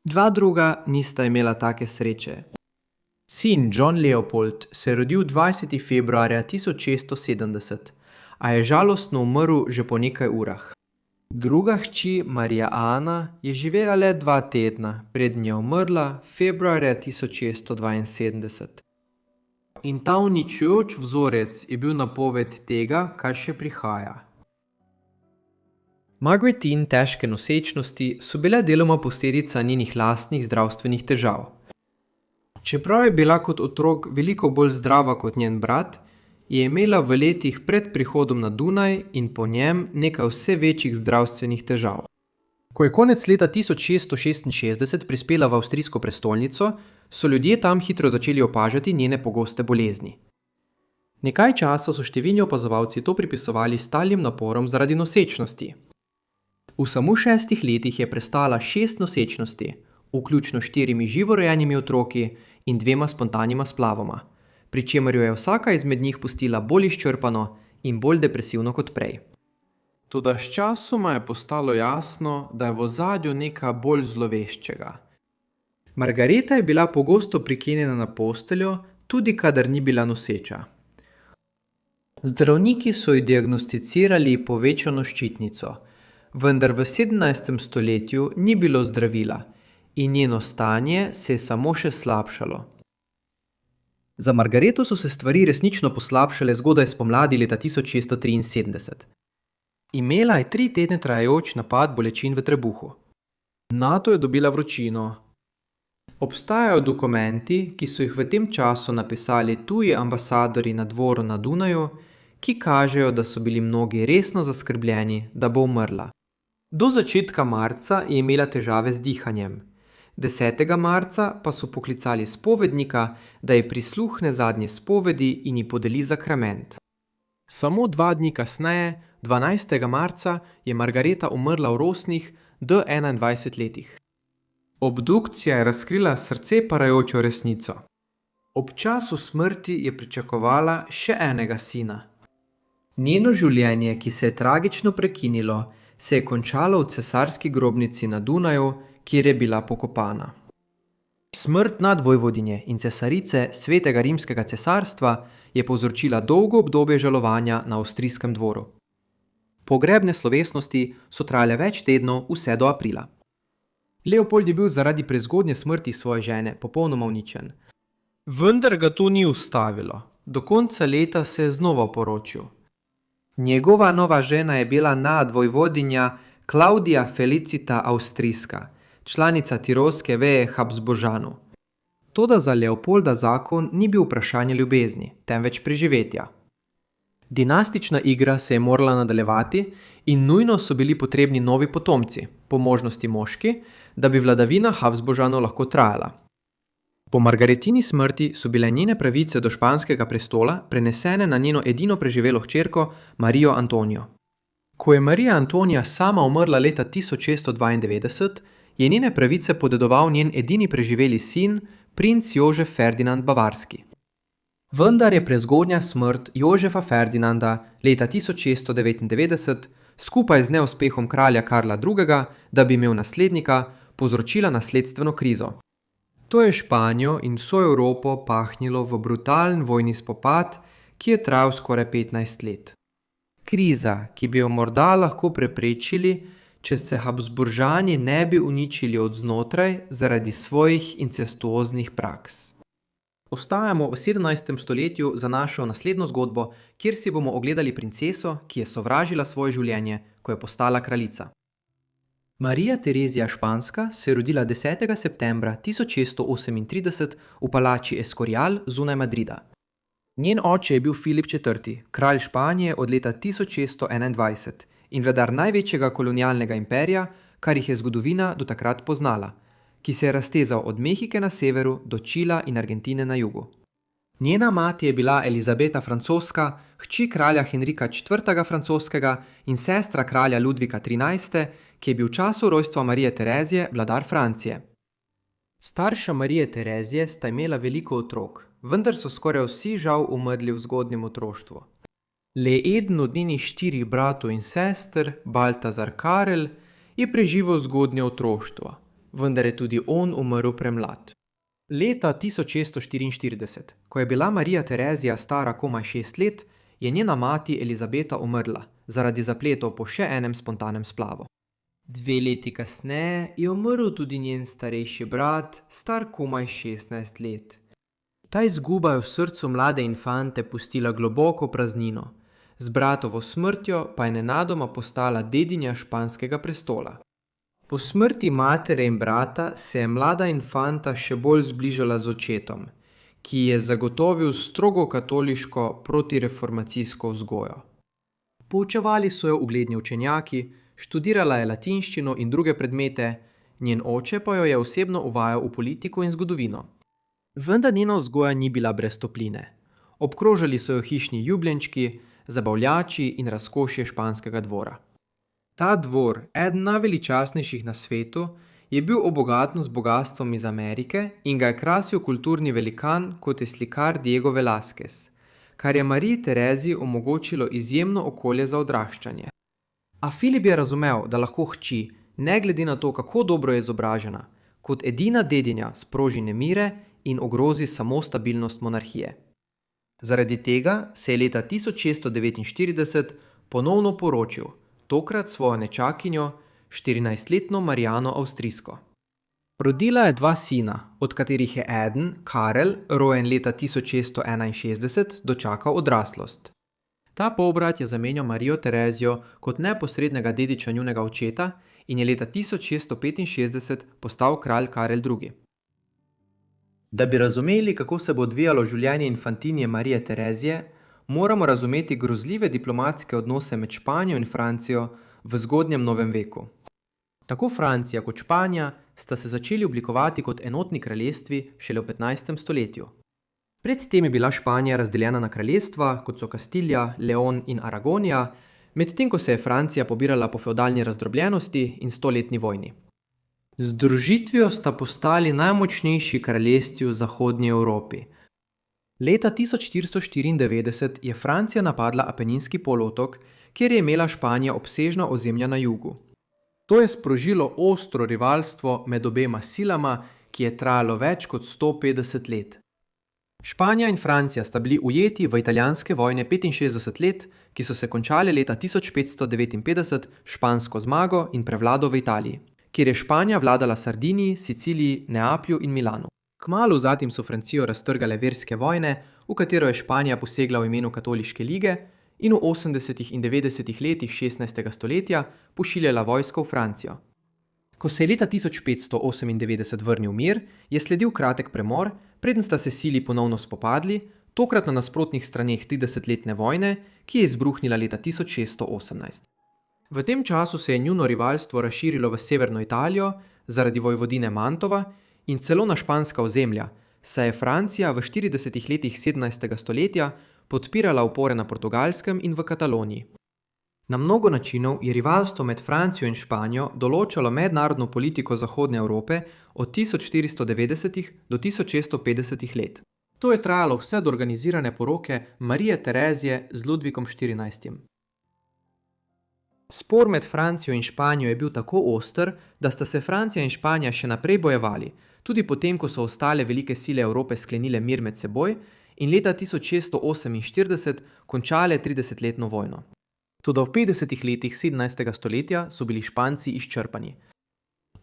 Dva druga nista imela take sreče. Sin John Leopold se je rodil 20. februarja 1670, a je žalostno umrl že po nekaj urah. Druga hči Marija Ana je živela le 2 tedna, preden je umrla februarja 1672. In ta uničujoč vzorec je bil napoved tega, kar še prihaja. Margaretine težke nosečnosti so bile deloma posledica njenih lastnih zdravstvenih težav. Čeprav je bila kot otrok veliko bolj zdrava kot njen brat, je imela v letih pred prihodom na Dunaj in po njem nekaj vse večjih zdravstvenih težav. Ko je konec leta 1666 prispela v avstrijsko prestolnico, so ljudje tam hitro začeli opažati njene pogoste bolezni. Nekaj časa so številni opazovalci to pripisovali stalnim naporom zaradi nosečnosti. V samo 6 letih je prestala 6 nosečnosti, vključno 4 živorojenimi otroki in 2 spontanima splavoma, pri čemer jo je vsaka izmed njih pustila bolj izčrpano in bolj depresivno kot prej. Toda sčasoma je postalo jasno, da je v ozadju nekaj bolj zloveščega. Margareta je bila pogosto priklenjena na posteljo, tudi kadar ni bila noseča. Zdravniki so ji diagnosticirali povečano ščitnico, vendar v 17. stoletju ni bilo zdravila in njeno stanje se je samo še slabšalo. Za Margareto so se stvari resnično poslabšale zgodaj spomladi leta 1673. Imela je 3 tedne trajajoč napad bolečin v trebuhu. Nato je dobila vročino. Obstajajo dokumenti, ki so jih v tem času napisali tuji ambasadorji na dvoru na Dunaju, ki kažejo, da so bili mnogi resno zaskrbljeni, da bo umrla. Do začetka marca je imela težave z dihanjem. 10. marca pa so poklicali spovednika, da ji prisluhne zadnji spovedi in ji podeli zakrament. Samo 2 dni kasneje, 12. marca, je Margareta umrla v rosnih d21 letih. Obdukcija je razkrila srce parajočo resnico. Ob času smrti je pričakovala še enega sina. Njeno življenje, ki se je tragično prekinilo, se je končalo v cesarski grobnici na Dunaju, kjer je bila pokopana. Smrt nadvojvodinje in cesarice Svetega rimskega cesarstva je povzročila dolgo obdobje žalovanja na avstrijskem dvoru. Pogrebne slovesnosti so trajale več tednov vse do aprila. Leopold je bil zaradi prezgodnje smrti svoje žene popolnoma uničen. Vendar ga to ni ustavilo. Do konca leta se je znova poročil. Njegova nova žena je bila nadvojvodinja Klaudija Felicita Avstrijska, članica tirolske veje Habsburžanov. Toda za Leopolda zakon ni bil vprašanje ljubezni, temveč preživetja. Dinastična igra se je morala nadaljevati in nujno so bili potrebni novi potomci, po možnosti moški, da bi vladavina Habsburžanov lahko trajala. Po Margaretini smrti so bile njene pravice do španskega prestola prenesene na njeno edino preživelo hčerko Marijo Antonijo. Ko je Marija Antonija sama umrla leta 1692, je njene pravice podedoval njen edini preživeli sin, princ Jožef Ferdinand Bavarski. Vendar je prezgodnja smrt Jožefa Ferdinanda leta 1699 skupaj z neuspehom kralja Karla II., da bi imel naslednika, povzročila nasledstveno krizo. To je Španijo in vso Evropo pahnilo v brutalen vojni spopad, ki je trajal skoraj 15 let. Kriza, ki bi jo morda lahko preprečili, če se Habsburžani ne bi uničili od znotraj zaradi svojih incestuoznih praks. Ostajamo v 17. stoletju za našo naslednjo zgodbo, kjer si bomo ogledali princeso, ki je sovražila svoje življenje, ko je postala kraljica. Marija Terezija Španska se je rodila 10. septembra 1638 v palači Escorial zunaj Madrida. Njen oče je bil Filip IV., kralj Španije od leta 1621 in vladar največjega kolonialnega imperija, kar jih je zgodovina do takrat poznala, ki se je raztezal od Mehike na severu do Čila in Argentine na jugu. Njena mati je bila Elizabeta Francoska, hči kralja Henrika IV. Francoskega in sestra kralja Ludvika XIII., ki je bil v času rojstva Marije Terezije vladar Francije. Starša Marije Terezije sta imela veliko otrok, vendar so skoraj vsi žal umrli v zgodnjem otroštvu. Le eden od njenih 4 bratov in sester, Baltazar Karel, je preživel zgodnje otroštvo, vendar je tudi on umrl premlad. Leta 1644, ko je bila Marija Terezija stara komaj 6 let, je njena mati Elizabeta umrla, zaradi zapletov po še enem spontanem splavu. 2 leti kasneje je umrl tudi njen starejši brat, star komaj 16 let. Ta izguba je v srcu mlade infante pustila globoko praznino, z bratovo smrtjo pa je nenadoma postala dedinja španskega prestola. Po smrti matere in brata se je mlada infanta še bolj zbližala z očetom, ki je zagotovil strogo katoliško protireformacijsko vzgojo. Poučevali so jo ugledni učenjaki, študirala je latinščino in druge predmete, njen oče pa jo je osebno uvajal v politiko in zgodovino. Vendar njena vzgoja ni bila brez topline. Obkrožali so jo hišni ljubljenčki, zabavljači in razkošje španskega dvora. Ta dvor, eden najveličastnejših na svetu, je bil obogaten z bogastvom iz Amerike in ga je krasil kulturni velikan, kot je slikar Diego Velázquez, kar je Mariji Tereziji omogočilo izjemno okolje za odraščanje. A Filip je razumel, da lahko hči, ne glede na to, kako dobro je izobražena, kot edina dedinja sproži nemire in ogrozi samo stabilnost monarhije. Zaradi tega se je leta 1649 ponovno poročil, tokrat svojo nečakinjo, 14-letno Marijano Avstrijsko. Rodila je 2 sina, od katerih je eden, Karel, rojen leta 1661, dočakal odraslost. Ta polbrat je zamenjal Marijo Terezijo kot neposrednega dediča njunega očeta in je leta 1665 postal kralj Karel II. Da bi razumeli, kako se bo odvijalo življenje infantinje Marije Terezije, moramo razumeti grozljive diplomatske odnose med Španijo in Francijo v zgodnjem novem veku. Tako Francija kot Španija sta se začeli oblikovati kot enotni kraljestvi šele v 15. stoletju. Predtem je bila Španija razdeljena na kraljestva, kot so Kastilja, Leon in Aragonija, medtem ko se je Francija pobirala po fevdalni razdrobljenosti in stoletni vojni. Z združitvijo sta postali najmočnejši kraljestvi v zahodnji Evropi. Leta 1494 je Francija napadla Apeninski polotok, kjer je imela Španija obsežna ozemlja na jugu. To je sprožilo ostro rivalstvo med obema silama, ki je trajalo več kot 150 let. Španija in Francija sta bili ujeti v italijanske vojne 65 let, ki so se končale leta 1559 špansko zmago in prevlado v Italiji, kjer je Španija vladala Sardiniji, Siciliji, Neaplju in Milanu. Kmalu zatem so Francijo raztrgale verske vojne, v katero je Španija posegla v imenu katoliške lige in v 80. in 90. letih 16. stoletja pošiljala vojsko v Francijo. Ko se je leta 1598 vrnil mir, je sledil kratek premor, preden sta se sili ponovno spopadli, tokrat na nasprotnih straneh 30-letne vojne, ki je izbruhnila leta 1618. V tem času se je njuno rivalstvo razširilo v severno Italijo zaradi vojvodine Mantova in celo na španska ozemlja, saj je Francija v 40 letih 17. stoletja podpirala upore na Portugalskem in v Kataloniji. Na mnogo načinov je rivalstvo med Francijo in Španijo določalo mednarodno politiko Zahodne Evrope od 1490 do 1650 let. To je trajalo vse do organizirane poroke Marije Terezije z Ludvikom XIV. Spor med Francijo in Španijo je bil tako oster, da sta se Francija in Španija še naprej bojevali, tudi potem, ko so ostale velike sile Evrope sklenile mir med seboj in leta 1648 končale 30-letno vojno. Toda v 50 letih 17. stoletja so bili Španci izčrpani.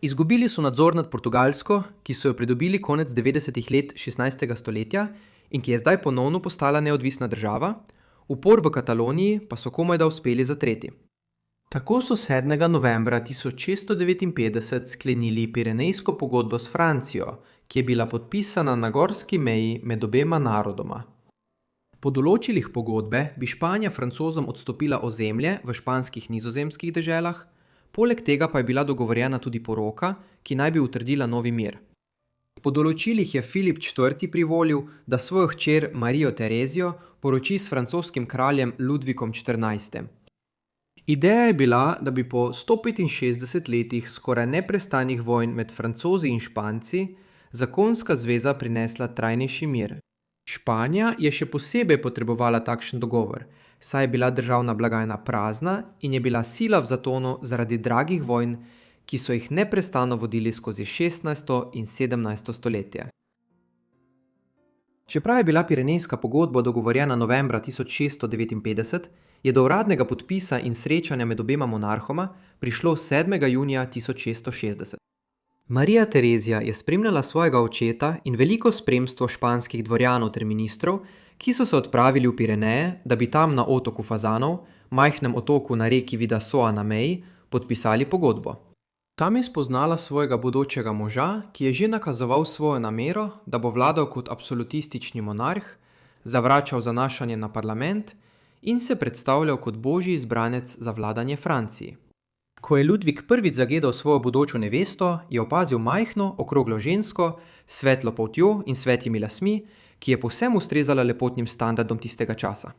Izgubili so nadzor nad Portugalsko, ki so jo pridobili konec 90. let 16. stoletja in ki je zdaj ponovno postala neodvisna država, upor v Kataloniji pa so komajda uspeli zatreti. Tako so 7. novembra 1659 sklenili Pirenejsko pogodbo s Francijo, ki je bila podpisana na gorski meji med obema narodoma. Po določilih pogodbe bi Španija Francozom odstopila ozemlje v španskih nizozemskih deželah, poleg tega pa je bila dogovorjena tudi poroka, ki naj bi utrdila novi mir. Po določilih je Filip IV. Privolil, da svojo hčer Marijo Terezijo poroči s francoskim kraljem Ludvikom XIV. Ideja je bila, da bi po 165 letih skoraj neprestanih vojn med Francozi in Španci zakonska zveza prinesla trajnejši mir. Španija je še posebej potrebovala takšen dogovor, saj je bila državna blagajna prazna in je bila sila v zatonu zaradi dragih vojn, ki so jih neprestano vodili skozi 16. in 17. stoletje. Čeprav je bila Pirenejska pogodba dogovorjena novembra 1659, je do uradnega podpisa in srečanja med obema monarhoma prišlo 7. junija 1660. Marija Terezija je spremljala svojega očeta in veliko spremstvo španskih dvorjanov ter ministrov, ki so se odpravili v Pireneje, da bi tam na otoku Fazanov, majhnem otoku na reki Vidasoa na meji, podpisali pogodbo. Tam je spoznala svojega bodočega moža, ki je že nakazoval svojo namero, da bo vladal kot absolutistični monarh, zavračal zanašanje na parlament in se predstavljal kot božji izbranec za vladanje Franciji. Ko je Ludvik prvič zagledal svojo bodočo nevesto, je opazil majhno, okroglo žensko, s svetlo poltjo in svetimi lasmi, ki je povsem ustrezala lepotnim standardom tistega časa.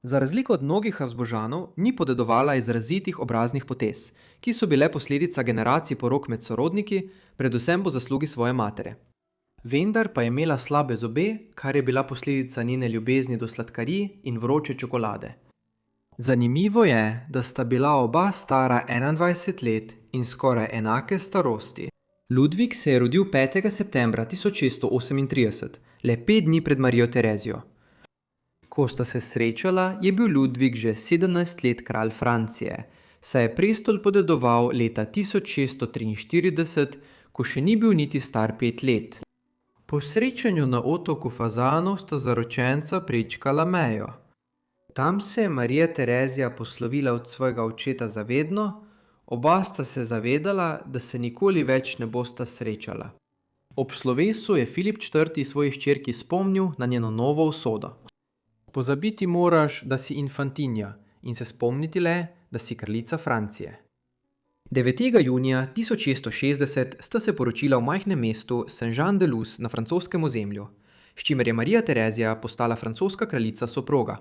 Za razliko od mnogih Habsburžanov, ni podedovala izrazitih obraznih potez, ki so bile posledica generacij porok med sorodniki, predvsem po zaslugi svoje matere. Vendar pa je imela slabe zobe, kar je bila posledica njene ljubezni do sladkarij in vroče čokolade. Zanimivo je, da sta bila oba stara 21 let in skoraj enake starosti. Ludvik se je rodil 5. septembra 1638, le 5 dni pred Marijo Terezijo. Ko sta se srečala, je bil Ludvik že 17 let kralj Francije, saj je prestol podedoval leta 1643, ko še ni bil niti star 5 let. Po srečanju na otoku Fazanov sta zaročenca prečkala mejo. Tam se je Marija Terezija poslovila od svojega očeta zavedno, oba sta se zavedala, da se nikoli več ne bosta srečala. Ob slovesu je Filip IV. Svoji hčerki spomnil na njeno novo usodo. Pozabiti moraš, da si infantinja in se spomniti le, da si kraljica Francije. 9. junija 1660 sta se poročila v majhnem mestu Saint-Jean-de-Luz na francoskem ozemlju, s čimer je Marija Terezija postala francoska kraljica soproga.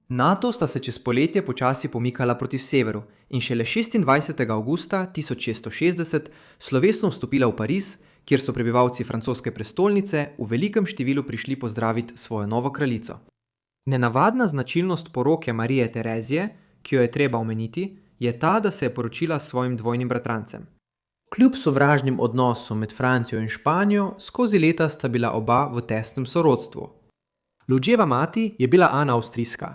Nato sta se čez poletje počasi pomikala proti severu in šele 26. avgusta 1660 slovesno vstopila v Pariz, kjer so prebivalci francoske prestolnice v velikem številu prišli pozdraviti svojo novo kraljico. Nenavadna značilnost poroke Marije Terezije, ki jo je treba omeniti, je ta, da se je poročila s svojim dvojnim bratrancem. Kljub sovražnim odnosom med Francijo in Španijo, skozi leta sta bila oba v tesnem sorodstvu. Lučeva mati je bila Ana Avstrijska.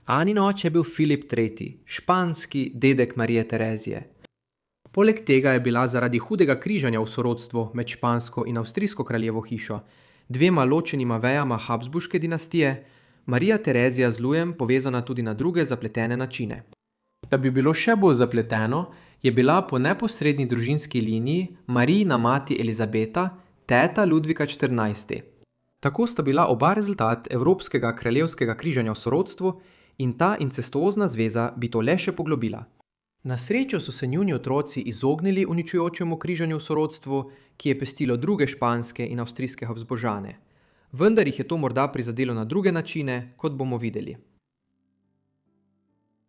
Anin oče je bil Filip III., španski dedek Marije Terezije. Poleg tega je bila zaradi hudega križanja v sorodstvu med špansko in avstrijsko kraljevo hišo, dvema ločenima vejama Habsburške dinastije, Marija Terezija z Lujem povezana tudi na druge zapletene načine. Da bi bilo še bolj zapleteno, je bila po neposredni družinski liniji Marijina mati Elizabeta, teta Ludvika XIV. Tako sta bila oba rezultat evropskega kraljevskega križanja v sorodstvu in ta incestuozna zveza bi to le še poglobila. Na srečo so se njuni otroci izognili uničujočemu križanju v sorodstvu, ki je pestilo druge španske in avstrijske Habsburžane. Vendar jih je to morda prizadelo na druge načine, kot bomo videli.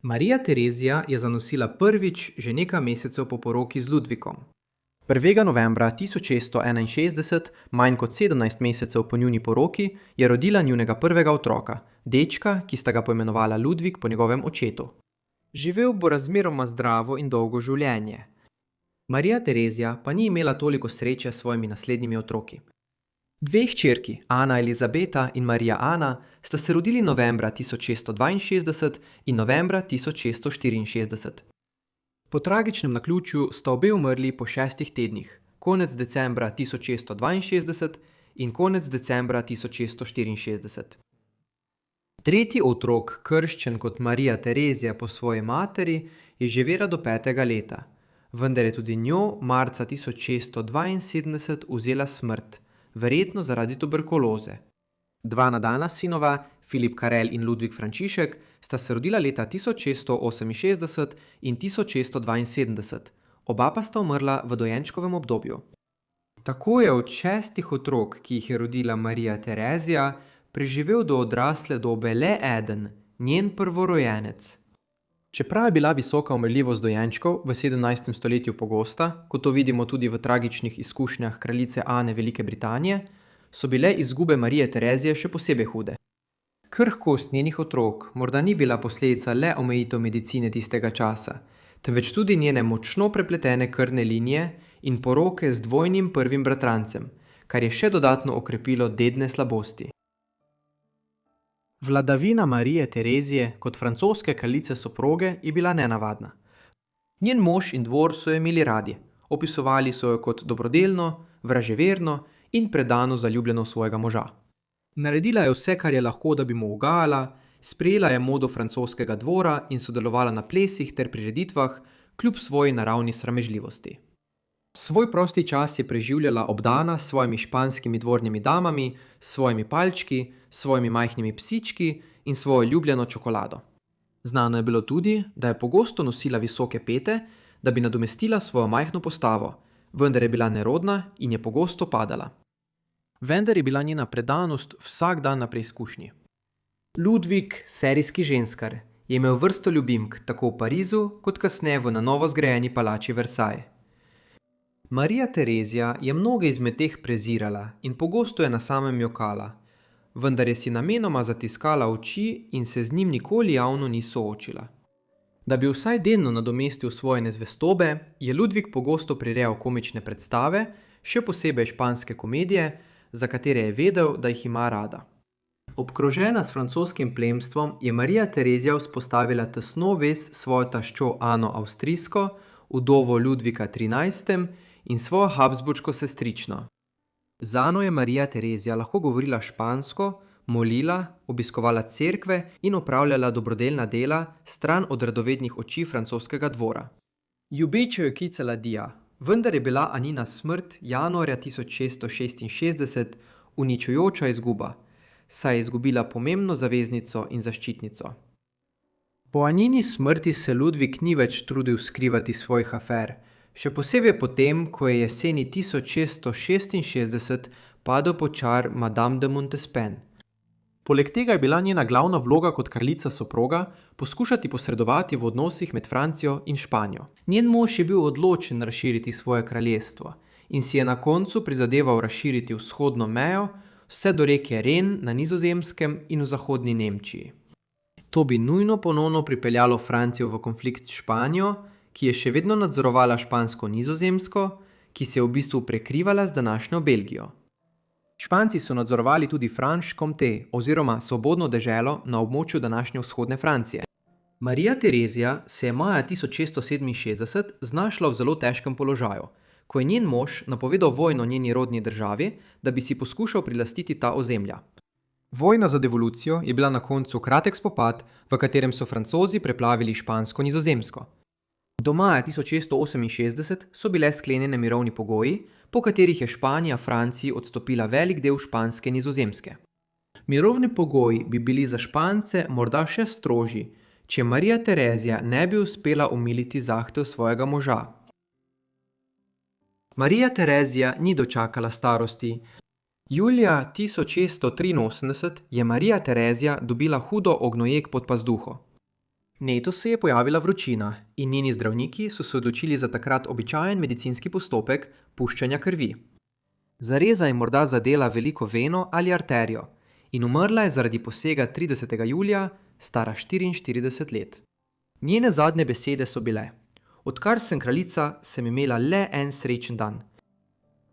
Marija Terezija je zanosila prvič že nekaj mesecev po poroki z Ludvikom. 1. novembra 1661, manj kot 17 mesecev po njuni poroki, je rodila njunega prvega otroka, dečka, ki sta ga poimenovala Ludvik po njegovem očetu. Živel bo razmeroma zdravo in dolgo življenje. Marija Terezija pa ni imela toliko sreče s svojimi naslednjimi otroki. Dve hčerki, Ana Elizabeta in Marija Ana, sta se rodili novembra 1662 in novembra 1664. Po tragičnem naključju sta obe umrli po 6 tednih, konec decembra 1662 in konec decembra 1664. Tretji otrok, krščen kot Marija Terezija po svoji materi, je živela do 5. leta, vendar je tudi njo marca 1672 vzela smrt, verjetno zaradi tuberkuloze. Dva nadaljnja sinova, Filip Karel in Ludvik Frančišek, sta se rodila leta 1668 in 1672, oba pa sta umrla v dojenčkovem obdobju. Tako je od 6 otrok, ki jih je rodila Marija Terezija, preživel do odrasle dobe le eden, njen prvorojenec. Čeprav je bila visoka umrljivost dojenčkov v 17. stoletju pogosta, kot to vidimo tudi v tragičnih izkušnjah kraljice Ane Velike Britanije, so bile izgube Marije Terezije še posebej hude. Krhkost njenih otrok morda ni bila posledica le omejitev medicine tistega časa, temveč tudi njene močno prepletene krvne linije in poroke z dvojnim prvim bratrancem, kar je še dodatno okrepilo dedne slabosti. Vladavina Marije Terezije kot francoske kraljice soproge je bila nenavadna. Njen mož in dvor so jo imeli radi, opisovali so jo kot dobrodelno, vraževerno in predano zaljubljeno v svojega moža. Naredila je vse, kar je lahko, da bi mu ugajala, sprejela je modo francoskega dvora in sodelovala na plesih ter prireditvah, kljub svoji naravni sramežljivosti. Svoj prosti čas je preživljala obdana s svojimi španskimi dvornimi damami, s svojimi palčki, s svojimi majhnimi psički in svojo ljubljeno čokolado. Znano je bilo tudi, da je pogosto nosila visoke pete, da bi nadomestila svojo majhno postavo, vendar je bila nerodna in je pogosto padala. Vendar je bila njena predanost vsak dan na preizkušnji. Ludvik, serijski ženskar, je imel vrsto ljubimk tako v Parizu, kot kasneje v na novo zgrajeni palači Versailles. Marija Terezija je mnoge izmed teh prezirala in pogosto je na samem jokala, vendar je si namenoma zatiskala oči in se z njim nikoli javno ni soočila. Da bi vsaj delno nadomestil svoje nezvestobe, je Ludvik pogosto prirejal komične predstave, še posebej španske komedije, za katere je vedel, da jih ima rada. Obkrožena s francoskim plemstvom je Marija Terezija vzpostavila tesno vez s svojo taščo Ano Avstrijsko, vdovo Ludvika XIII. In svojo habsburško sestrično. Z Ano je Marija Terezija lahko govorila špansko, molila, obiskovala cerkve in opravljala dobrodelna dela stran od radovednih oči francoskega dvora. Ljubeče jo je klicala Dia, vendar je bila Anina smrt januarja 1666 uničujoča izguba, saj je izgubila pomembno zaveznico in zaščitnico. Po Anini smrti se Ludvik ni več trudil skrivati svojih afer, še posebej potem, ko je jeseni 1666 padel pod čar Madame de Montespan. Poleg tega je bila njena glavna vloga kot kraljica soproga poskušati posredovati v odnosih med Francijo in Španijo. Njen mož je bil odločen razširiti svoje kraljestvo in si je na koncu prizadeval razširiti vzhodno mejo vse do reke Ren na Nizozemskem in v zahodni Nemčiji. To bi nujno ponovno pripeljalo Francijo v konflikt s Španijo, ki je še vedno nadzorovala špansko-nizozemsko, ki se je v bistvu prekrivala z današnjo Belgijo. Španci so nadzorovali tudi Franche-Comté oziroma svobodno deželo na območju današnje vzhodne Francije. Marija Terezija se je maja 1667 znašla v zelo težkem položaju, ko je njen mož napovedal vojno njeni rodni državi, da bi si poskušal prilastiti ta ozemlja. Vojna za devolucijo je bila na koncu kratek spopad, v katerem so Francozi preplavili špansko-nizozemsko. Do maja 1668 so bile sklenjene mirovni pogoji, po katerih je Španija Franciji odstopila velik del španske Nizozemske. Mirovni pogoji bi bili za Špance morda še strožji, če Marija Terezija ne bi uspela umiliti zahtev svojega moža. Marija Terezija ni dočakala starosti. Julija 1683 je Marija Terezija dobila hudo ognojek pod pazduho. Neto se je pojavila vročina in njeni zdravniki so se odločili za takrat običajen medicinski postopek puščanja krvi. Zareza je morda zadela veliko veno ali arterijo in umrla je zaradi posega 30. julija, stara 44 let. Njene zadnje besede so bile: "Odkar sem kraljica, sem imela le en srečen dan."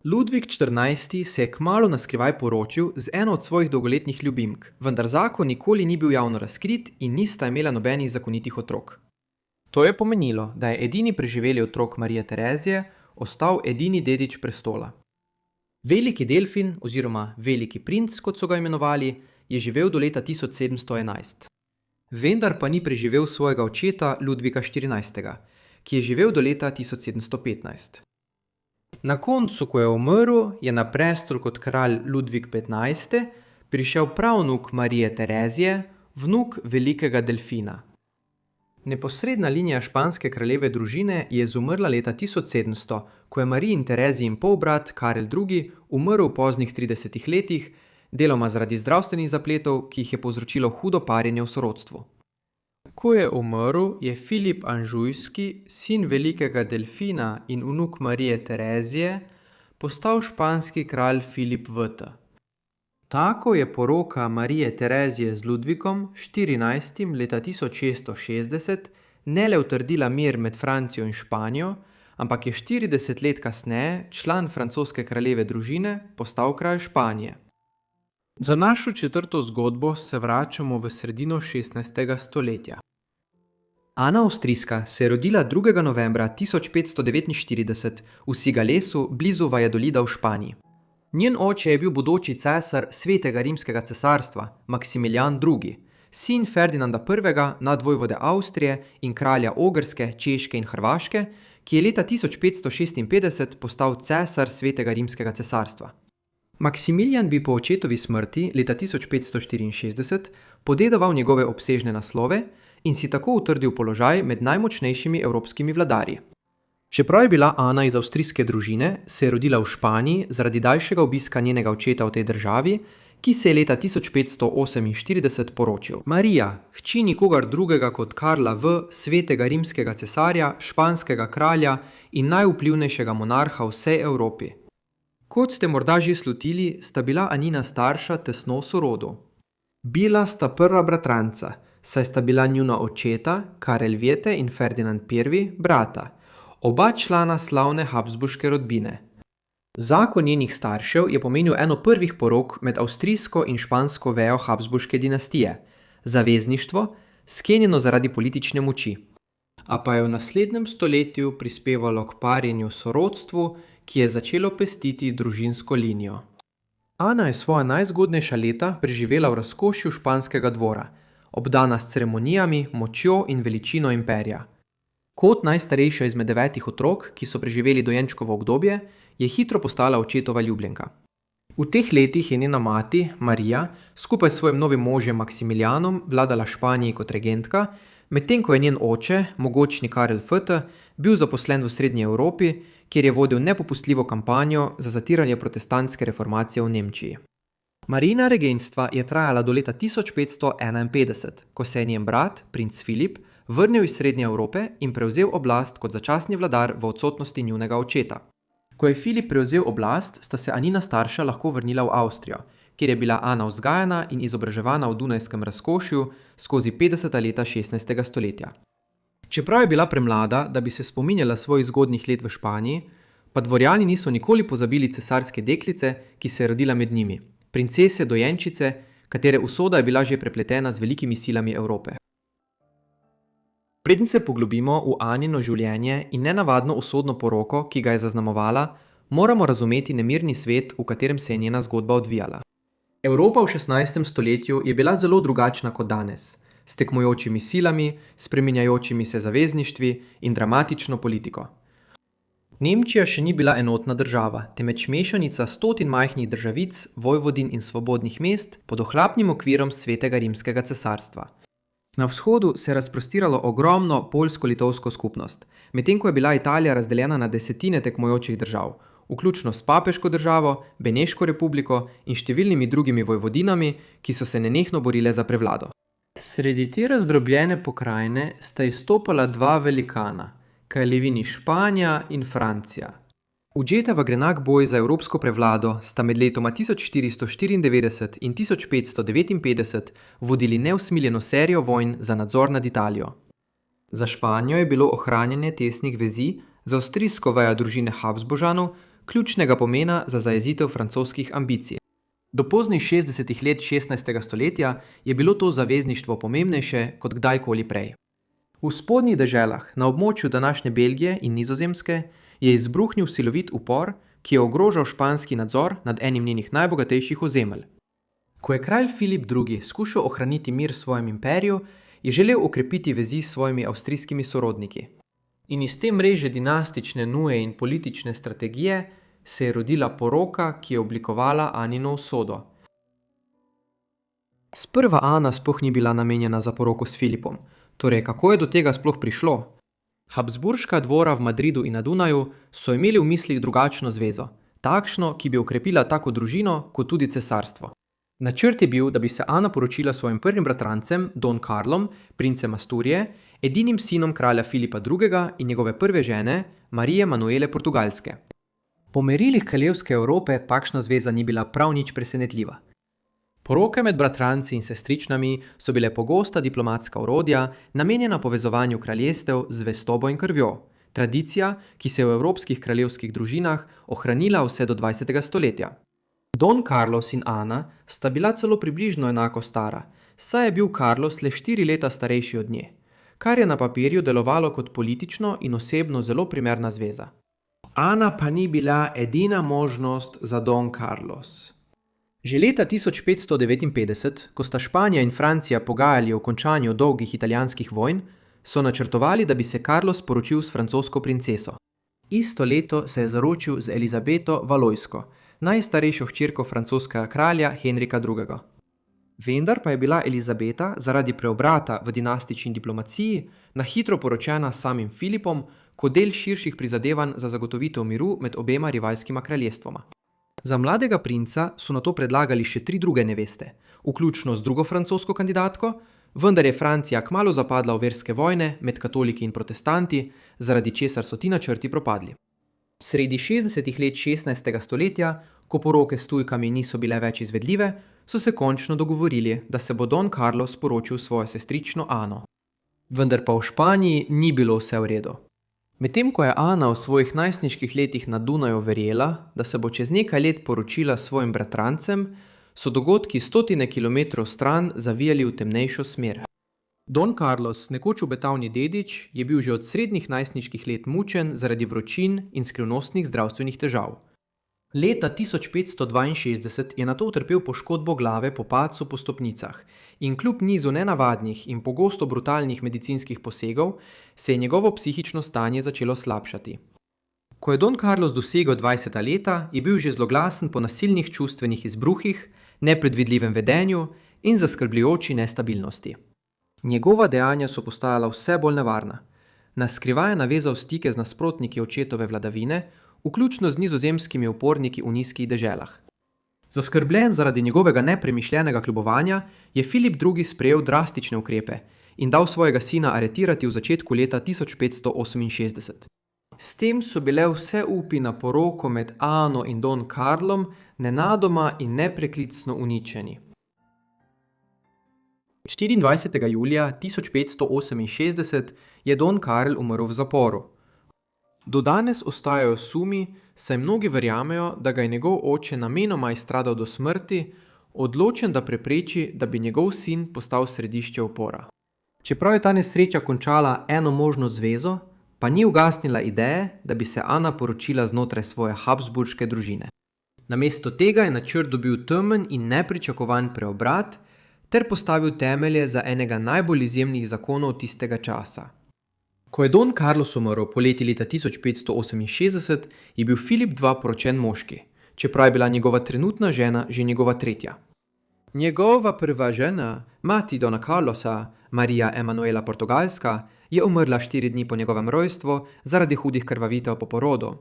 Ludvik XIV. Se je kmalu naskrivaj poročil z eno od svojih dolgoletnih ljubimk, vendar zakon nikoli ni bil javno razkrit in nista imela nobenih zakonitih otrok. To je pomenilo, da je edini preživeli otrok Marije Terezije ostal edini dedič prestola. Veliki delfin oziroma veliki princ, kot so ga imenovali, je živel do leta 1711. Vendar pa ni preživel svojega očeta Ludvika XIV., ki je živel do leta 1715. Na koncu, ko je umrl, je na prestol kot kralj Ludvik XV. Prišel pravnuk Marije Terezije, vnuk velikega delfina. Neposredna linija španske kraljeve družine je izumrla leta 1700, ko je Marijin Terezijin polbrat Karel II. Umrl v poznih 30 letih, deloma zaradi zdravstvenih zapletov, ki jih je povzročilo hudo parjenje v sorodstvu. Ko je umrl, je Filip Anžujski, sin velikega delfina in vnuk Marije Terezije, postal španski kralj Filip VT. Tako je poroka Marije Terezije z Ludvikom XIV. Leta 1660 ne le utrdila mir med Francijo in Španijo, ampak je 40 let kasneje član francoske kraljeve družine postal kralj Španije. Za našo četrto zgodbo se vračamo v sredino 16. stoletja. Ana Avstrijska se je rodila 2. novembra 1549 v Sigalesu blizu Valladolida v Španiji. Njen oče je bil bodoči cesar Svetega rimskega cesarstva, Maksimilijan II., sin Ferdinanda I., nadvojvode Avstrije in kralja Ogrske, Češke in Hrvaške, ki je leta 1556 postal cesar Svetega rimskega cesarstva. Maksimilijan bi po očetovi smrti leta 1564 podedoval njegove obsežne naslove in si tako utrdil položaj med najmočnejšimi evropskimi vladarji. Čeprav je bila Ana iz avstrijske družine, se je rodila v Španiji zaradi daljšega obiska njenega očeta v tej državi, ki se je leta 1548 poročil. Marija, hči nikogar drugega kot Karla V., svetega rimskega cesarja, španskega kralja in najvplivnejšega monarha v vsej Evropi. Kot ste morda že slutili, sta bila Anina starša tesno v sorodu. Bila sta prva bratranca, saj sta bila njuna očeta, Karel Viete in Ferdinand I., brata, oba člana slavne habsburške rodbine. Zakon njenih staršev je pomenil eno prvih porok med avstrijsko in špansko vejo habsburške dinastije, zavezništvo, sklenjeno zaradi politične moči. A pa je v naslednjem stoletju prispevalo k parjenju sorodstvu, ki je začelo pestiti družinsko linijo. Ana je svoja najzgodnejša leta preživela v razkošju španskega dvora, obdana s ceremonijami, močjo in veličino imperija. Kot najstarejša izmed 9 otrok, ki so preživeli dojenčkovo obdobje, je hitro postala očetova ljubljenka. V teh letih je njena mati, Marija, skupaj s svojim novim možem Maksimilijanom vladala Španiji kot regentka, medtem ko je njen oče, mogočni Karel Fete, bil zaposlen v Srednji Evropi, kjer je vodil nepopustljivo kampanjo za zatiranje protestantske reformacije v Nemčiji. Marijina regentstva je trajala do leta 1551, ko se je njen brat, princ Filip, vrnil iz Srednje Evrope in prevzel oblast kot začasni vladar v odsotnosti njunega očeta. Ko je Filip prevzel oblast, sta se Anina starša lahko vrnila v Avstrijo, kjer je bila Ana vzgajana in izobraževana v Dunajskem razkošju skozi 50. leta 16. stoletja. Čeprav je bila premlada, da bi se spominjala svojih zgodnjih let v Španiji, pa dvorjani niso nikoli pozabili cesarske deklice, ki se je rodila med njimi, princese dojenčice, katere usoda je bila že prepletena z velikimi silami Evrope. Preden se poglobimo v Anino življenje in nenavadno usodno poroko, ki ga je zaznamovala, moramo razumeti nemirni svet, v katerem se je njena zgodba odvijala. Evropa v 16. stoletju je bila zelo drugačna kot danes, s tekmujočimi silami, spreminjajočimi se zavezništvi in dramatično politiko. Nemčija še ni bila enotna država, temveč mešanica stotin majhnih državic, vojvodin in svobodnih mest pod ohlapnim okvirom Svetega rimskega cesarstva. Na vzhodu se je razprostiralo ogromno poljsko-litovsko skupnost, medtem ko je bila Italija razdeljena na desetine tekmujočih držav, vključno s papeško državo, Beneško republiko in številnimi drugimi vojvodinami, ki so se nenehno borile za prevlado. Sredi te razdrobljene pokrajine sta izstopala dva velikana, kraljevini Španija in Francija. Vžeta v grenak boj za evropsko prevlado sta med letoma 1494 in 1559 vodili neusmiljeno serijo vojn za nadzor nad Italijo. Za Španijo je bilo ohranjanje tesnih vezi z avstrijsko vejo družine Habsburžanov ključnega pomena za zajezitev francoskih ambicij. Do poznih 60. let 16. stoletja je bilo to zavezništvo pomembnejše kot kdajkoli prej. V spodnjih deželah, na območju današnje Belgije in Nizozemske, je izbruhnil silovit upor, ki je ogrožal španski nadzor nad enim njenih najbogatejših ozemelj. Ko je kralj Filip II. Skušal ohraniti mir v svojem imperiju, je želel okrepiti vezi s svojimi avstrijskimi sorodniki. In iz te mreže dinastične nuje in politične strategije se je rodila poroka, ki je oblikovala Anino usodo. Sprva Ana sploh ni bila namenjena za poroko s Filipom, torej kako je do tega sploh prišlo? Habsburška dvora v Madridu in na Dunaju so imeli v mislih drugačno zvezo, takšno, ki bi okrepila tako družino kot tudi cesarstvo. Načrt je bil, da bi se Ana poročila svojim prvim bratrancem, Don Carlom, princem Asturije, edinim sinom kralja Filipa II. In njegove prve žene, Marije Manuele Portugalske. Po merilih kraljevske Evrope takšna zveza ni bila prav nič presenetljiva. Poroke med bratranci in sestričnami so bile pogosta diplomatska orodja, namenjena povezovanju kraljestev z zvestobo in krvjo, tradicija, ki se je v evropskih kraljevskih družinah ohranila vse do 20. stoletja. Don Carlos in Ana sta bila celo približno enako stara, saj je bil Carlos le 4 leta starejši od nje, kar je na papirju delovalo kot politično in osebno zelo primerna zveza. Ana pa ni bila edina možnost za Don Carlos. Že leta 1559, ko sta Španija in Francija pogajali o končanju dolgih italijanskih vojn, so načrtovali, da bi se Carlos poročil s francosko princeso. Isto leto se je zaročil z Elizabeto Valojsko, najstarejšo hčerko francoskega kralja Henrika II. Vendar pa je bila Elizabeta zaradi preobrata v dinastični diplomaciji na hitro poročena s samim Filipom kot del širših prizadevanj za zagotovitev miru med obema rivalskima kraljestvoma. Za mladega princa so nato predlagali še 3 druge neveste, vključno z drugo francosko kandidatko, vendar je Francija kmalu zapadla v verske vojne med katoliki in protestanti, zaradi česar so ti načrti propadli. Sredi 60. let 16. stoletja, ko poroke s tujkami niso bile več izvedljive, so se končno dogovorili, da se bo Don Carlos poročil svojo sestrično Ano. Vendar pa v Španiji ni bilo vse v redu. Medtem ko je Ana v svojih najstniških letih na Dunaju verjela, da se bo čez nekaj let poročila s svojim bratrancem, so dogodki 100 kilometrov stran zavijali v temnejšo smer. Don Carlos, nekoč obetavni dedič, je bil že od srednjih najstniških let mučen zaradi vročin in skrivnostnih zdravstvenih težav. Leta 1562 je nato utrpel poškodbo glave po padcu po stopnicah in kljub nizu nenavadnih in pogosto brutalnih medicinskih posegov se je njegovo psihično stanje začelo slabšati. Ko je Don Carlos dosegel 20 leta, je bil že zloglasen po nasilnih čustvenih izbruhih, nepredvidljivem vedenju in zaskrbljujoči nestabilnosti. Njegova dejanja so postajala vse bolj nevarna. Na skrivaj je navezal stike z nasprotniki očetove vladavine, vključno z nizozemskimi uporniki v nizkih deželah. Zaskrbljen zaradi njegovega nepremišljenega kljubovanja je Filip II. Sprejel drastične ukrepe in dal svojega sina aretirati v začetku leta 1568. S tem so bile vse upi na poroko med Ano in Don Carlom nenadoma in nepreklicno uničeni. 24. julija 1568 je Don Carl umrl v zaporu. Do danes ostajajo sumi, saj mnogi verjamejo, da ga je njegov oče namenoma izstradal do smrti, odločen, da prepreči, da bi njegov sin postal središče upora. Čeprav je ta nesreča končala eno možno zvezo, pa ni ugasnila ideje, da bi se Ana poročila znotraj svoje habsburške družine. Namesto tega je načrt dobil temen in nepričakovan preobrat ter postavil temelje za enega najbolj izjemnih zakonov tistega časa. Ko je Don Carlos umrl poleti leta 1568, je bil Filip II. Poročen moški, čeprav je bila njegova trenutna žena že njegova tretja. Njegova prva žena, mati Dona Carlosa, Marija Emanuela Portugalska, je umrla 4 dni po njegovem rojstvu zaradi hudih krvavitev po porodu.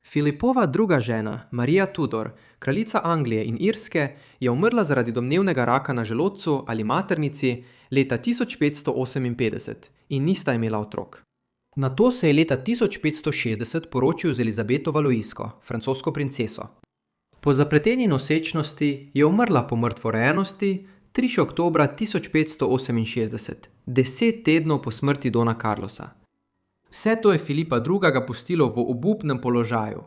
Filipova druga žena, Marija Tudor, kraljica Anglije in Irske, je umrla zaradi domnevnega raka na želodcu ali maternici leta 1558 in nista imela otrok. Nato se je leta 1560 poročil z Elizabeto Valojsko, francosko princeso. Po zapleteni nosečnosti je umrla po mrtvorojenosti 3. oktobra 1568, 10 tednov po smrti Dona Carlosa. Vse to je Filipa II. Pustilo v obupnem položaju.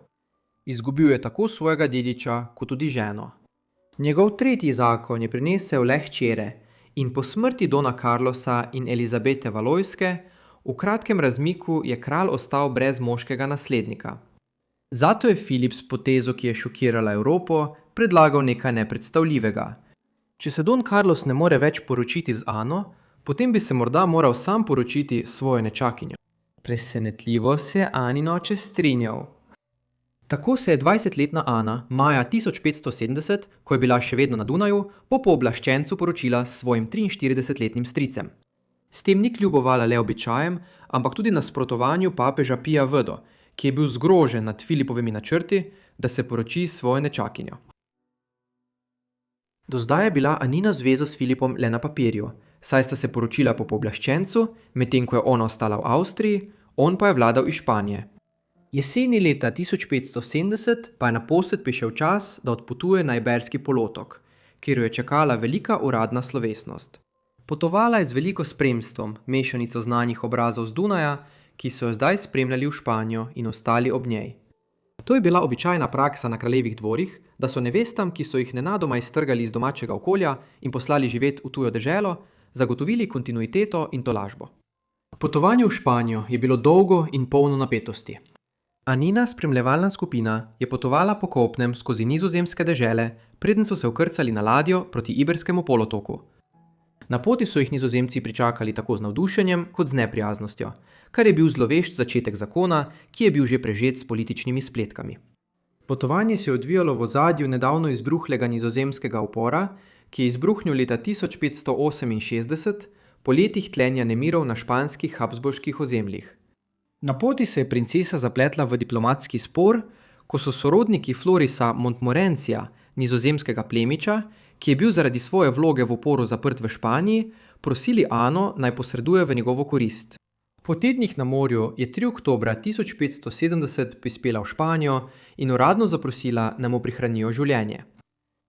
Izgubil je tako svojega dediča, kot tudi ženo. Njegov tretji zakon je prinesel le hčere in po smrti Dona Carlosa in Elizabete Valojske v kratkem razmiku je kralj ostal brez moškega naslednika. Zato je Filip s potezo, ki je šokirala Evropo, predlagal nekaj nepredstavljivega. Če se Don Carlos ne more več poročiti z Ano, potem bi se morda moral sam poročiti s svojo nečakinjo. Presenetljivo se je Anin oče strinjal. Tako se je 20-letna Ana maja 1570, ko je bila še vedno na Dunaju, po pooblaščencu poročila s svojim 43-letnim stricem. S tem ni kljubovala le običajem, ampak tudi nasprotovanju papeža Pija V., ki je bil zgrožen nad Filipovimi načrti, da se poroči s svojo nečakinjo. Do zdaj je bila Anina zveza s Filipom le na papirju, saj sta se poročila po pooblaščencu, medtem ko je ona ostala v Avstriji, on pa je vladal iz Španije. Jeseni leta 1570 pa je naposled prišel čas, da odpotuje na Iberski polotok, kjer jo je čakala velika uradna slovesnost. Potovala je z veliko spremstvom, mešanico znanih obrazov z Dunaja, ki so jo zdaj spremljali v Španijo in ostali ob njej. To je bila običajna praksa na kraljevih dvorih, da so nevestam, ki so jih nenadoma iztrgali iz domačega okolja in poslali živeti v tujo deželo, zagotovili kontinuiteto in tolažbo. Potovanje v Španijo je bilo dolgo in polno napetosti. Anina spremljevalna skupina je potovala po kopnem skozi nizozemske dežele, preden so se vkrcali na ladjo proti Iberskemu polotoku. Na poti so jih Nizozemci pričakali tako z navdušenjem kot z neprijaznostjo, kar je bil zlovešč začetek zakona, ki je bil že prežet s političnimi spletkami. Potovanje se je odvijalo v ozadju nedavno izbruhlega nizozemskega upora, ki je izbruhnil leta 1568 po letih tlenja nemirov na španskih habsburških ozemljih. Na poti se je princesa zapletla v diplomatski spor, ko so sorodniki Florisa Montmorencija, nizozemskega plemiča, ki je bil zaradi svoje vloge v uporu zaprt v Španiji, prosili Ano, naj posreduje v njegovo korist. Po tednih na morju je 3. oktobra 1570 prispela v Španijo in uradno zaprosila, naj mu prihranijo življenje.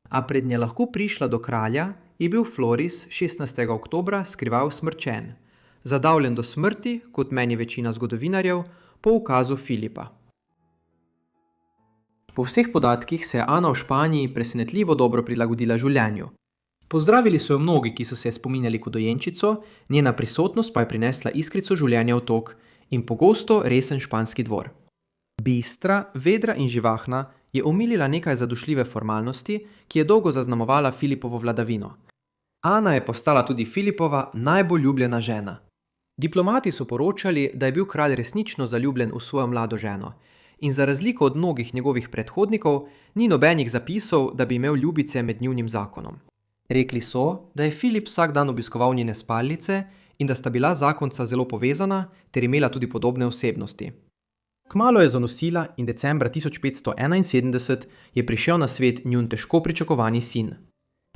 A prednje lahko prišla do kralja, je bil Floris 16. oktobra skrivaj usmrčen, zadavljen do smrti, kot meni večina zgodovinarjev, po ukazu Filipa. Po vseh podatkih se je Ana v Španiji presenetljivo dobro prilagodila življenju. Pozdravili so jo mnogi, ki so se spominjali kot dojenčico, njena prisotnost pa je prinesla iskrico življenja v tok in pogosto resen španski dvor. Bistra, vedra in živahna je omilila nekaj zadušljive formalnosti, ki je dolgo zaznamovala Filipovo vladavino. Ana je postala tudi Filipova najbolj ljubljena žena. Diplomati so poročali, da je bil kralj resnično zaljubljen v svojo mlado ženo in za razliko od mnogih njegovih predhodnikov ni nobenih zapisov, da bi imel ljubice med njunim zakonom. Rekli so, da je Filip vsak dan obiskoval njene spalnice in da sta bila zakonca zelo povezana ter imela tudi podobne osebnosti. Kmalu je zanosila in decembra 1571 je prišel na svet njun težko pričakovani sin.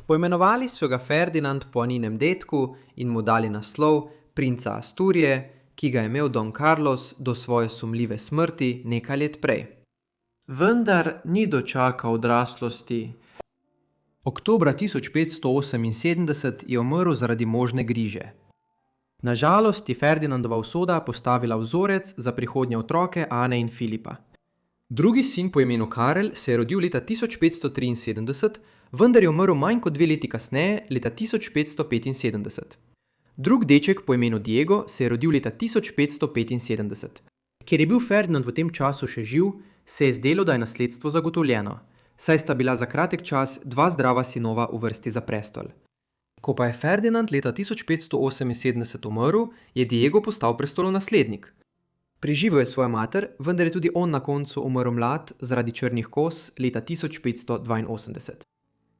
Poimenovali so ga Ferdinand po Aninem detku in mu dali naslov princa Asturije, ki ga je imel Don Carlos do svoje sumljive smrti nekaj let prej. Vendar ni dočakal odraslosti. Oktobra 1578 je umrl zaradi možne griže. Na žalost je Ferdinandova usoda postavila vzorec za prihodnje otroke Ane in Filipa. Drugi sin po imenu Karel se je rodil leta 1573, vendar je umrl manj kot 2 leti kasneje, leta 1575. Drug deček po imenu Diego se je rodil leta 1575. Ker je bil Ferdinand v tem času še živ, se je zdelo, da je nasledstvo zagotovljeno, saj sta bila za kratek čas 2 zdrava sinova v vrsti za prestol. Ko pa je Ferdinand leta 1578 umrl, je Diego postal prestolonaslednik. Preživel je svojo mater, vendar je tudi on na koncu umrl mlad zaradi črnih kos leta 1582.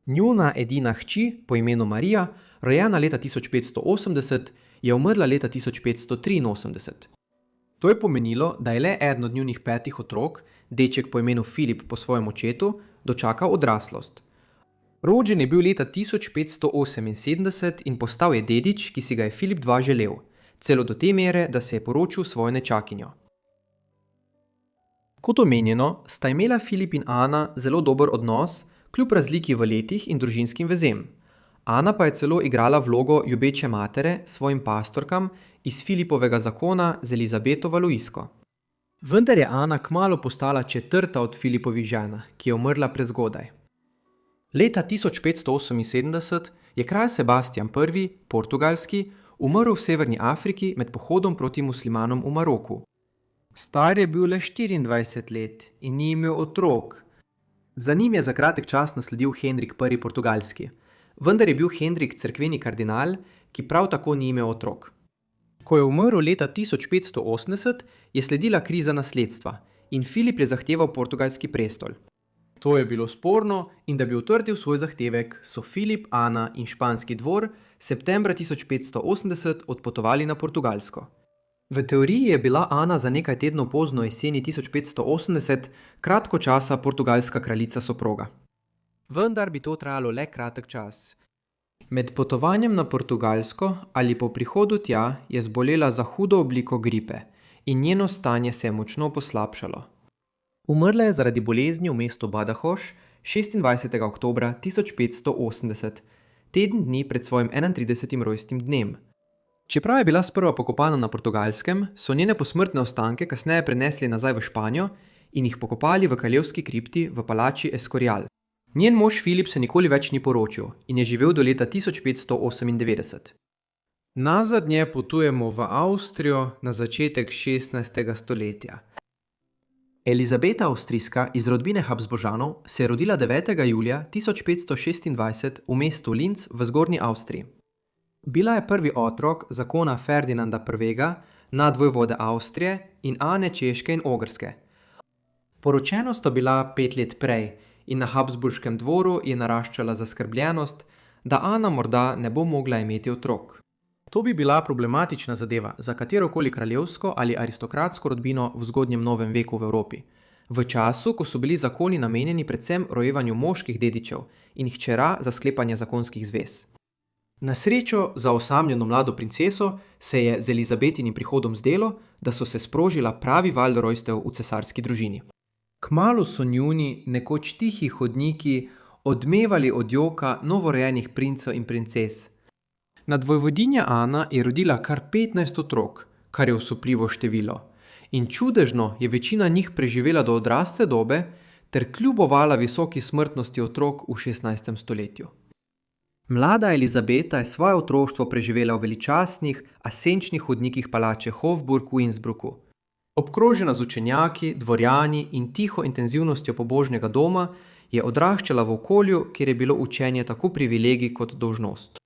Njuna edina hči po imenu Marija, rojena leta 1580, je umrla leta 1583. To je pomenilo, da je le eden od njunih 5 otrok, deček po imenu Filip po svojem očetu, dočakal odraslost. Rođen je bil leta 1578 in postal je dedič, ki si ga je Filip II želel, celo do te mere, da se je poročil svojo nečakinjo. Kot omenjeno, sta imela Filip in Ana zelo dober odnos, kljub razliki v letih in družinskim vezem. Ana pa je celo igrala vlogo ljubeče matere svojim pastorkam iz Filipovega zakona z Elizabetovo Luisko. Vendar je Ana kmalu postala 4. od Filipovih žena, ki je umrla prezgodaj. Leta 1578 je kralj Sebastian I, portugalski, umrl v Severni Afriki med pohodom proti muslimanom v Maroku. Star je bil le 24 let in ni imel otrok. Za njim je za kratek čas nasledil Henrik I. portugalski, vendar je bil Henrik cerkveni kardinal, ki prav tako ni imel otrok. Ko je umrl leta 1580, je sledila kriza nasledstva in Filip je zahteval portugalski prestol. To je bilo sporno in da bi utrdil svoj zahtevek, so Filip, Ana in španski dvor septembra 1580 odpotovali na Portugalsko. V teoriji je bila Ana za nekaj tednov pozno jeseni 1580 kratko časa portugalska kraljica soproga. Vendar bi to trajalo le kratek čas. Med potovanjem na Portugalsko ali po prihodu tja je zbolela za hudo obliko gripe in njeno stanje se je močno poslabšalo. Umrla je zaradi bolezni v mestu Badajoz 26. oktobra 1580, teden dni pred svojim 31. rojstnim dnem. Čeprav je bila sprva pokopana na Portugalskem, so njene posmrtne ostanke kasneje prenesli nazaj v Španijo in jih pokopali v kraljevski kripti v palači Escorial. Njen mož Filip se nikoli več ni poročil in je živel do leta 1598. Nazadnje potujemo v Avstrijo na začetek 16. stoletja. Elizabeta Avstrijska iz rodbine Habsburžanov se je rodila 9. julija 1526 v mestu Linz v Zgornji Avstriji. Bila je prvi otrok zakona Ferdinanda I., nadvojvode Avstrije in Ane Češke in Ogrske. Poročena sta bila 5 let prej in na Habsburškem dvoru je naraščala zaskrbljenost, da Ana morda ne bo mogla imeti otrok. To bi bila problematična zadeva za katerokoli kraljevsko ali aristokratsko rodbino v zgodnjem novem veku v Evropi. V času, ko so bili zakoni namenjeni predvsem rojevanju moških dedičev in hčera za sklepanje zakonskih zvez. Na srečo za osamljeno mlado princeso se je z Elizabetinim prihodom zdelo, da so se sprožila pravi val rojstev v cesarski družini. Kmalu so njuni, nekoč tihi hodniki, odmevali od joka novorojenih princev in princes. Nadvojvodinja Ana je rodila kar 15 otrok, kar je osupljivo število, in čudežno je večina njih preživela do odrasle dobe ter kljubovala visoki smrtnosti otrok v 16. stoletju. Mlada Elizabeta je svoje otroštvo preživela v veličastnih, a senčnih hodnikih palače Hofburg v Innsbrucku. Obkrožena z učenjaki, dvorjani in tiho intenzivnostjo pobožnega doma, je odraščala v okolju, kjer je bilo učenje tako privilegij kot dolžnost.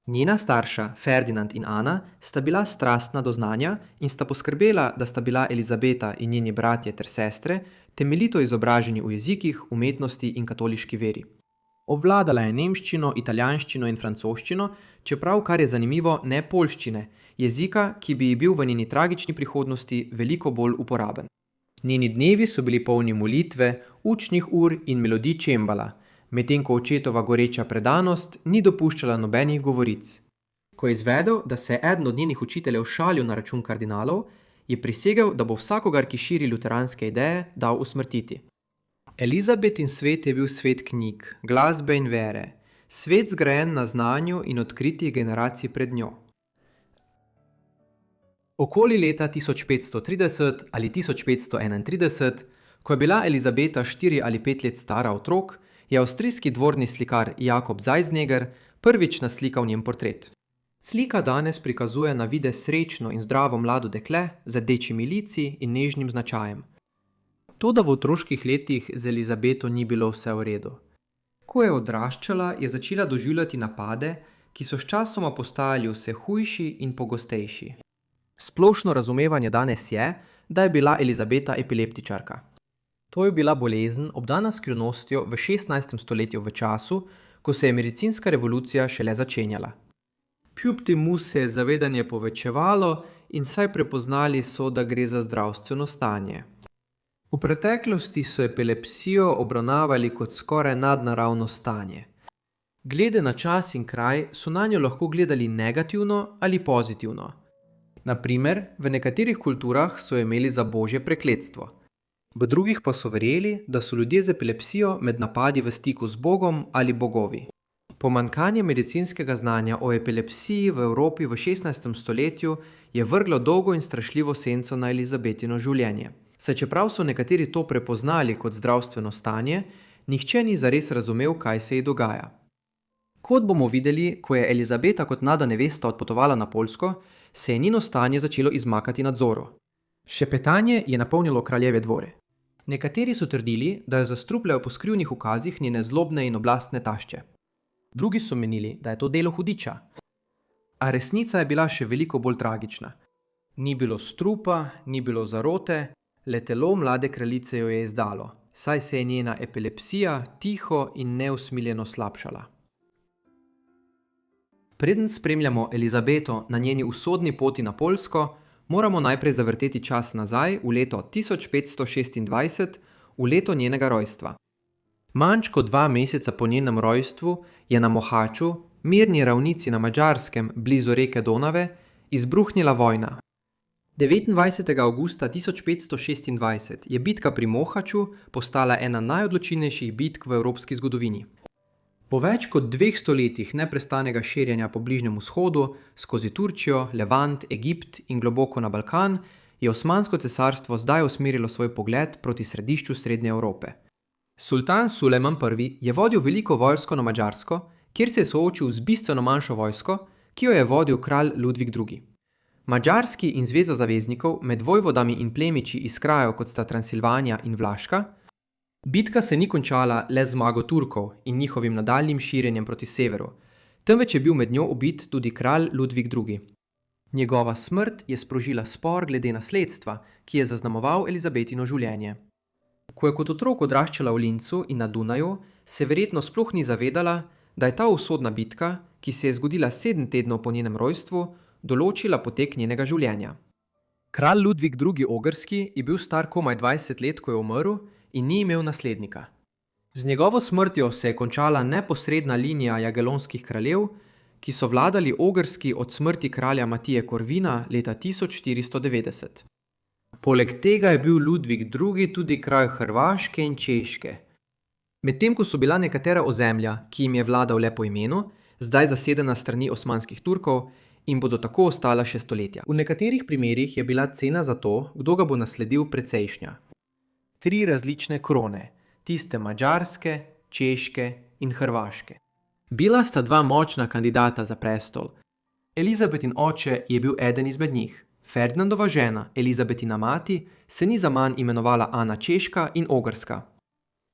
Njena starša, Ferdinand in Ana, sta bila strastna do znanja in sta poskrbela, da sta bila Elizabeta in njeni bratje ter sestre temeljito izobraženi v jezikih, umetnosti in katoliški veri. Obvladala je nemščino, italijanščino in francoščino, čeprav, kar je zanimivo, ne poljščine, jezika, ki bi ji bil v njeni tragični prihodnosti veliko bolj uporaben. Njeni dnevi so bili polni molitve, učnih ur in melodij čembala, medtem ko očetova goreča predanost ni dopuščala nobenih govoric. Ko je izvedel, da se je eden od njenih učiteljev šalil na račun kardinalov, je prisegel, da bo vsakogar, ki širi luteranske ideje, dal usmrtiti. Elizabetin svet je bil svet knjig, glasbe in vere, svet zgrajen na znanju in odkritih generacij pred njo. Okoli leta 1530 ali 1531, ko je bila Elizabeta 4 ali 5 let stara otrok, je avstrijski dvorni slikar Jakob Zeisneger prvič naslikal njen portret. Slika danes prikazuje na videz srečno in zdravo mlado dekle z rdečimi lici in nežnim značajem. Toda v otroških letih z Elizabeto ni bilo vse v redu. Ko je odraščala, je začela doživljati napade, ki so sčasoma postajali vse hujši in pogostejši. Splošno razumevanje danes je, da je bila Elizabeta epileptičarka. To je bila bolezen, obdana s skrivnostjo v 16. stoletju v času, ko se je medicinska revolucija šele začenjala. Kljub temu se je zavedanje povečevalo in saj prepoznali so, da gre za zdravstveno stanje. V preteklosti so epilepsijo obravnavali kot skoraj nadnaravno stanje. Glede na čas in kraj so nanjo lahko gledali negativno ali pozitivno. Na primer, v nekaterih kulturah so imeli za božje prekletstvo. V drugih pa so verjeli, da so ljudje z epilepsijo med napadi v stiku z Bogom ali bogovi. Pomanjkanje medicinskega znanja o epilepsiji v Evropi v 16. stoletju je vrglo dolgo in strašljivo senco na Elizabetino življenje. Saj čeprav so nekateri to prepoznali kot zdravstveno stanje, nihče ni zares razumel, kaj se ji dogaja. Kot bomo videli, ko je Elizabeta kot mlada nevesta odpotovala na Poljsko, se je njeno stanje začelo izmakati nadzoru. Šepetanje je napolnilo kraljeve dvore. Nekateri so trdili, da jo zastrupljajo po skrivnih ukazih njene zlobne in oblastne tašče. Drugi so menili, da je to delo hudiča. A resnica je bila še veliko bolj tragična. Ni bilo strupa, ni bilo zarote, le telo mlade kraljice jo je izdalo, saj se je njena epilepsija tiho in neusmiljeno slabšala. Preden spremljamo Elizabeto na njeni usodni poti na Poljsko, moramo najprej zavrteti čas nazaj v leto 1526, v leto njenega rojstva. Manj kot 2 meseca po njenem rojstvu je na Mohaču, mirni ravnici na Madžarskem blizu reke Donave, izbruhnila vojna. 29. avgusta 1526 je bitka pri Mohaču postala ena najodločilnejših bitk v evropski zgodovini. Po več kot 2 stoletjih neprestanega širjenja po Bližnjem vzhodu, skozi Turčijo, Levant, Egipt in globoko na Balkan, je Osmansko cesarstvo zdaj usmerilo svoj pogled proti središču Srednje Evrope. Sultan Sulejman I je vodil veliko vojsko na Madžarsko, kjer se je soočil z bistveno manjšo vojsko, ki jo je vodil kralj Ludvik II. Madžarski in zveza zaveznikov med vojvodami in plemiči iz krajev kot sta Transilvanija in Vlaška. Bitka se ni končala le z zmago Turkov in njihovim nadaljnjim širjenjem proti severu, temveč je bil med njo ubit tudi kralj Ludvik II. Njegova smrt je sprožila spor glede nasledstva, ki je zaznamoval Elizabetino življenje. Ko je kot otrok odraščala v Lincu in na Dunaju, se verjetno sploh ni zavedala, da je ta usodna bitka, ki se je zgodila 7 tednov po njenem rojstvu, določila potek njenega življenja. Kralj Ludvik II. Ogrski je bil star komaj 20 let, ko je umrl in ni imel naslednika. Z njegovo smrtjo se je končala neposredna linija jagelonskih kraljev, ki so vladali Ogrski od smrti kralja Matije Korvina leta 1490. Poleg tega je bil Ludvik II. Tudi kralj Hrvaške in Češke. Medtem ko so bila nekatera ozemlja, ki jim je vladal le po imenu, zdaj zasedena strani osmanskih Turkov in bodo tako ostala še stoletja. V nekaterih primerih je bila cena za to, kdo ga bo nasledil, precejšnja. 3 različne krone, tiste madžarske, češke in hrvaške. Bila sta 2 močna kandidata za prestol. Elizabetin oče je bil eden izmed njih. Ferdinandova žena, Elizabetina mati, se ni zaman imenovala Ana Češka in Ogrska.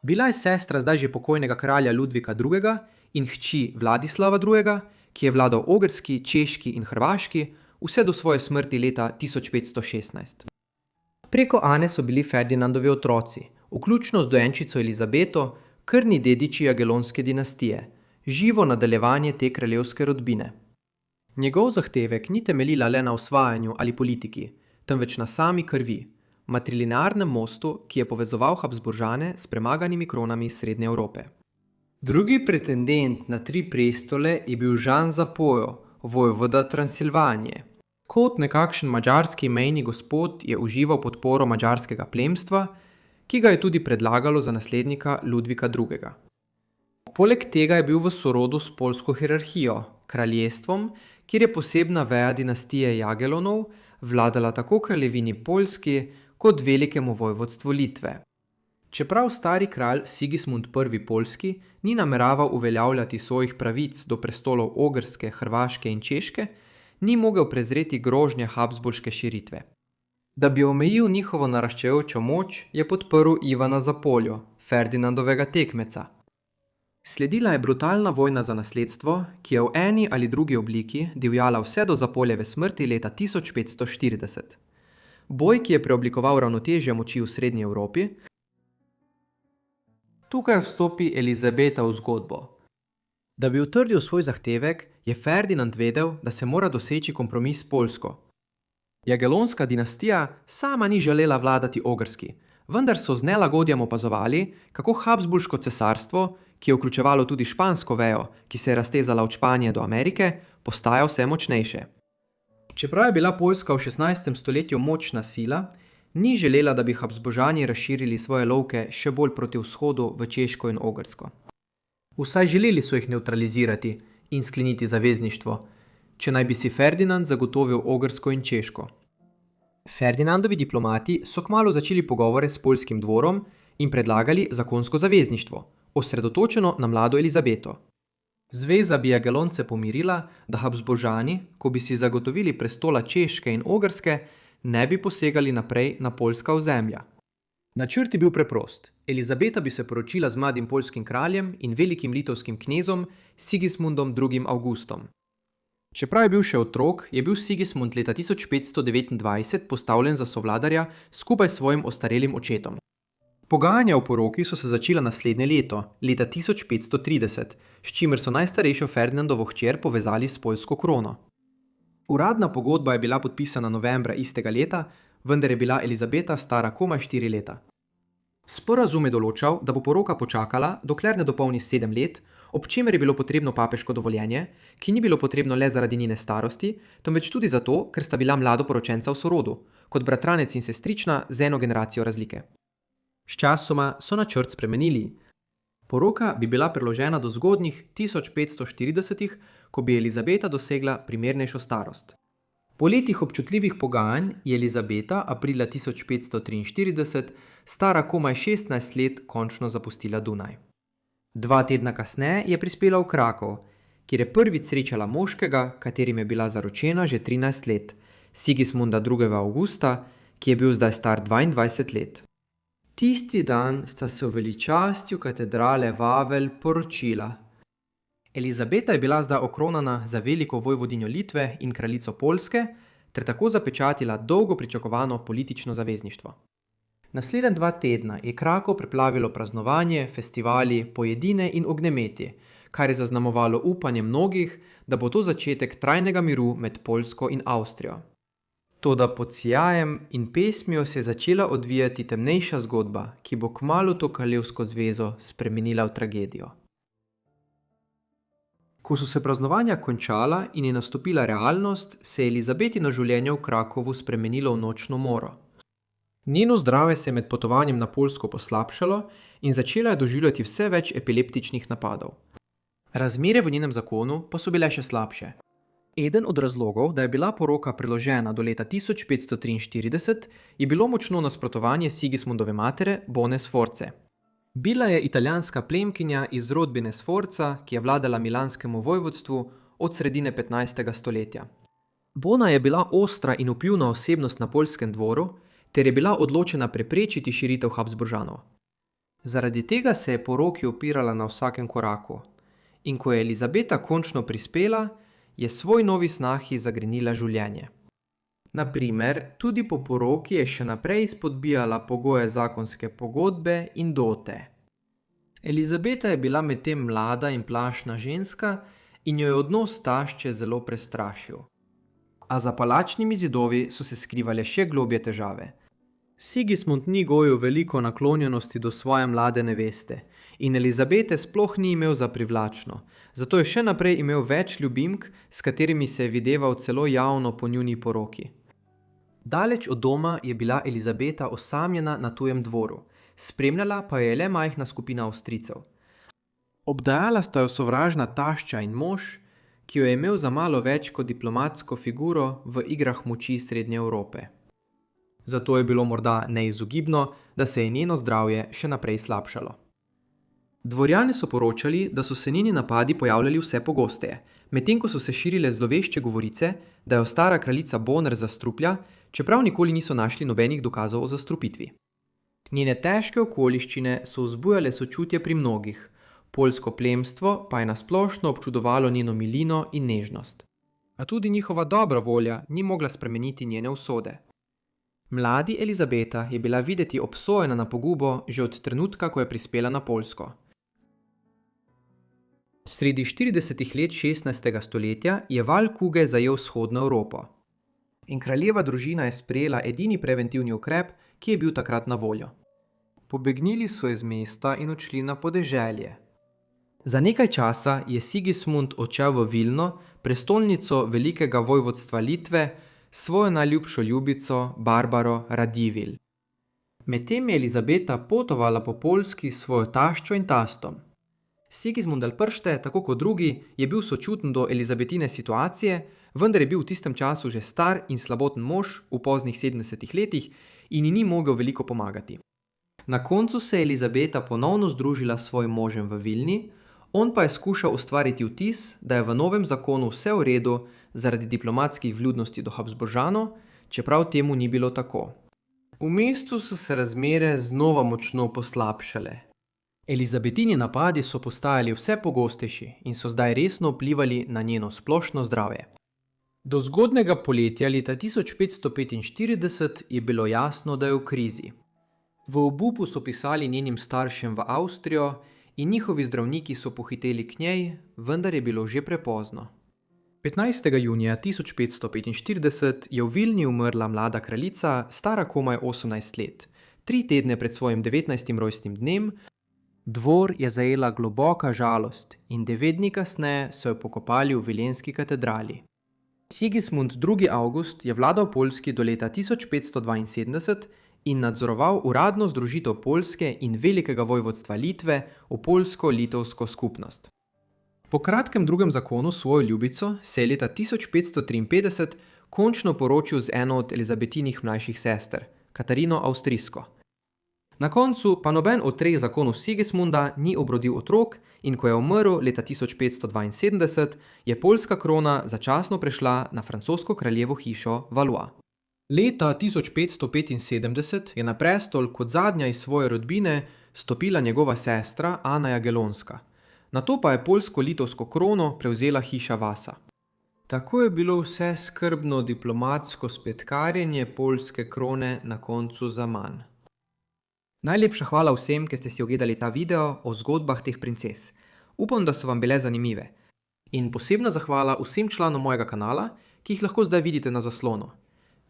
Bila je sestra zdaj že pokojnega kralja Ludvika II. In hči Vladislava II., ki je vladal Ogrski, Češki in Hrvaški vse do svoje smrti leta 1516. Preko Ane so bili Ferdinandovi otroci, vključno z dojenčico Elizabeto, krvni dediči jagelonske dinastije, živo nadaljevanje te kraljevske rodbine. Njegov zahtevek ni temeljila le na osvajanju ali politiki, temveč na sami krvi, matrilinearnem mostu, ki je povezoval Habsburžane s premaganimi kronami iz Srednje Evrope. Drugi pretendent na 3 prestole je bil Žan Zapojo, vojvoda Transilvanije. Kot nekakšen madžarski mejni gospod je užival podporo madžarskega plemstva, ki ga je tudi predlagalo za naslednika Ludvika II. Poleg tega je bil v sorodu s poljsko hierarhijo, kraljestvom, kjer je posebna veja dinastije Jagelonov vladala tako kraljevini Poljski kot velikemu vojvodstvu Litve. Čeprav stari kralj Sigismund I. Poljski ni nameraval uveljavljati svojih pravic do prestolov Ogrske, Hrvaške in Češke, ni mogel prezreti grožnje habsburške širitve. Da bi omejil njihovo naraščajočo moč, je podprl Ivana Zapoljo, Ferdinandovega tekmeca. Sledila je brutalna vojna za nasledstvo, ki je v eni ali drugi obliki divjala vse do Zapoljeve smrti leta 1540. Boj, ki je preoblikoval ravnotežje moči v Srednji Evropi. Tukaj vstopi Elizabeta v zgodbo. Da bi utrdil svoj zahtevek, je Ferdinand vedel, da se mora doseči kompromis s Poljsko. Jagelonska dinastija sama ni želela vladati Ogrski, vendar so z nelagodjem opazovali, kako Habsburško cesarstvo, ki je vključevalo tudi špansko vejo, ki se je raztezala od Španije do Amerike, postaja vse močnejše. Čeprav je bila Poljska v 16. stoletju močna sila, ni želela, da bi Habsburžani razširili svoje lovke še bolj proti vzhodu v Češko in Ogrsko. Vsaj želeli so jih nevtralizirati in skleniti zavezništvo, če naj bi si Ferdinand zagotovil Ogrsko in Češko. Ferdinandovi diplomati so kmalu začeli pogovore s poljskim dvorom in predlagali zakonsko zavezništvo, osredotočeno na mlado Elizabeto. Zveza bi Jagelonce pomirila, da Habsburžani, ko bi si zagotovili prestola Češke in Ogrske, ne bi posegali naprej na poljska ozemlja. Načrt je bil preprost. Elizabeta bi se poročila z mladim poljskim kraljem in velikim litovskim knezom Sigismundom II. Augustom. Čeprav je bil še otrok, je bil Sigismund leta 1529 postavljen za sovladarja skupaj s svojim ostarelim očetom. Pogajanja o poroki so se začela naslednje leto, leta 1530, s čimer so najstarejšo Ferdinandovo hčer povezali s poljsko krono. Uradna pogodba je bila podpisana novembra istega leta, vendar je bila Elizabeta stara komaj 4 leta. Sporazum je določal, da bo poroka počakala, dokler ne dopolni 7 let, ob čemer je bilo potrebno papeško dovoljenje, ki ni bilo potrebno le zaradi njene starosti, temveč tudi zato, ker sta bila mladoporočenca v sorodu, kot bratranec in sestrična z eno generacijo razlike. Sčasoma so načrt spremenili. Poroka bi bila preložena do zgodnjih 1540-ih, ko bi Elizabeta dosegla primernejšo starost. Po letih občutljivih pogajanj je Elizabeta aprila 1543, stara komaj 16 let, končno zapustila Dunaj. 2 tedna kasneje je prispela v Krakov, kjer je prvič srečala moškega, katerim je bila zaročena že 13 let, Sigismunda II. Augusta, ki je bil zdaj star 22 let. Tisti dan sta se v veličastju katedrale Vavelj poročila. Elizabeta je bila zdaj okronana za veliko vojvodinjo Litve in kraljico Poljske ter tako zapečatila dolgo pričakovano politično zavezništvo. Naslednja 2 tedna je Krakov preplavilo praznovanje, festivali, pojedine in ognjemeti, kar je zaznamovalo upanje mnogih, da bo to začetek trajnega miru med Poljsko in Avstrijo. Toda pod sijajem in pesmijo se je začela odvijati temnejša zgodba, ki bo kmalu to kraljevsko zvezo spremenila v tragedijo. Ko so se praznovanja končala in je nastopila realnost, se je Elizabetino življenje v Krakovu spremenilo v nočno moro. Njeno zdravje se je med potovanjem na Poljsko poslabšalo in začela je doživljati vse več epileptičnih napadov. Razmere v njenem zakonu pa so bile še slabše. Eden od razlogov, da je bila poroka preložena do leta 1543, je bilo močno nasprotovanje Sigismundove matere Bone Sforze. Bila je italijanska plemkinja iz rodbine Sforza, ki je vladala milanskemu vojvodstvu od sredine 15. stoletja. Bona je bila ostra in vplivna osebnost na poljskem dvoru, ter je bila odločena preprečiti širitev Habsburžanov. Zaradi tega se je poroki upirala na vsakem koraku. In ko je Elizabeta končno prispela, je svoj novi snahi zagrenila življenje. Na primer, tudi po poroki je še naprej spodbijala pogoje zakonske pogodbe in dote. Elizabeta je bila medtem mlada in plašna ženska in jo je odnos tašče zelo prestrašil. A za palačnimi zidovi so se skrivale še globje težave. Sigismund ni gojil veliko naklonjenosti do svoje mlade neveste in Elizabete sploh ni imel za privlačno, zato je še naprej imel več ljubimk, s katerimi se je videval celo javno po njuni poroki. Daleč od doma je bila Elizabeta osamljena na tujem dvoru, spremljala pa je le majhna skupina Avstrijcev. Obdajala sta jo sovražna tašča in mož, ki jo je imel za malo več kot diplomatsko figuro v igrah moči Srednje Evrope. Zato je bilo morda neizogibno, da se je njeno zdravje še naprej slabšalo. Dvorjani so poročali, da so se njeni napadi pojavljali vse pogosteje, medtem ko so se širile zlovešče govorice, da jo stara kraljica Bonr zastruplja, čeprav nikoli niso našli nobenih dokazov o zastrupitvi. Njene težke okoliščine so vzbujale sočutje pri mnogih, poljsko plemstvo pa je nasplošno občudovalo njeno milino in nežnost. A tudi njihova dobra volja ni mogla spremeniti njene usode. Mladi Elizabeta je bila videti obsojena na pogubo že od trenutka, ko je prispela na Poljsko. Sredi 40 let 16. stoletja je val kuge zajel vzhodno Evropo. In kraljeva družina je sprejela edini preventivni ukrep, ki je bil takrat na voljo. Pobegnili so iz mesta in odšli na podeželje. Za nekaj časa je Sigismund odšel v Vilno, prestolnico velikega vojvodstva Litve, svojo najljubšo ljubico Barbaro Radivil. Medtem je Elizabeta potovala po Poljski s svojo taščo in tastom. Sigismund Alpršte, tako kot drugi, je bil sočuten do Elizabetine situacije, vendar je bil v tistem času že star in slaboten mož v poznih 70 letih in ji ni mogel veliko pomagati. Na koncu se je Elizabeta ponovno združila s svojim možem v Vilni, on pa je skušal ustvariti vtis, da je v novem zakonu vse v redu zaradi diplomatskih vljudnosti do Habsburžanov, čeprav temu ni bilo tako. V mestu so se razmere znova močno poslabšale. Elizabetini napadi so postajali vse pogostejši in so zdaj resno vplivali na njeno splošno zdravje. Do zgodnega poletja leta 1545 je bilo jasno, da je v krizi. V obupu so pisali njenim staršem v Avstrijo in njihovi zdravniki so pohiteli k njej, vendar je bilo že prepozno. 15. junija 1545 je v Vilni umrla mlada kraljica, stara komaj 18 let. 3 tedne pred svojim 19. rojstnim dnem, dvor je zajela globoka žalost in 9 dni kasneje so jo pokopali v Vilenski katedrali. Sigismund II. August je vladal Poljski do leta 1572 in nadzoroval uradno združitev Poljske in velikega vojvodstva Litve v poljsko-litovsko skupnost. Po kratkem drugem zakonu svojo ljubico se je leta 1553 končno poročil z eno od Elizabetinih mlajših sester, Katarino Avstrijsko. Na koncu pa noben od 3 zakonov Sigismunda ni obrodil otrok in ko je umrl leta 1572, je poljska krona začasno prešla na francosko kraljevo hišo Valois. Leta 1575 je na prestol kot zadnja iz svoje rodbine stopila njegova sestra Ana Jagelonska. Nato pa je poljsko-litovsko krono prevzela hiša Vasa. Tako je bilo vse skrbno diplomatsko spetkarjenje poljske krone na koncu zaman. Najlepša hvala vsem, ki ste si ogledali ta video o zgodbah teh princes. Upam, da so vam bile zanimive. In posebna zahvala vsem članom mojega kanala, ki jih lahko zdaj vidite na zaslonu.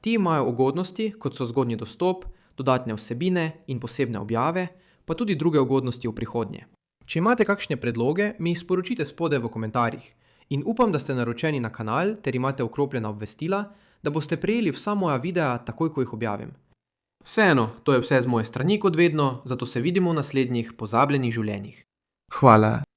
Ti imajo ugodnosti, kot so zgodnji dostop, dodatne vsebine in posebne objave, pa tudi druge ugodnosti v prihodnje. Če imate kakšne predloge, mi jih sporočite spodaj v komentarjih. In upam, da ste naročeni na kanal ter imate vklopljena obvestila, da boste prejeli vsa moja videa takoj, ko jih objavim. Vseeno, to je vse z moje strani kot vedno, zato se vidimo v naslednjih pozabljenih življenjih. Hvala.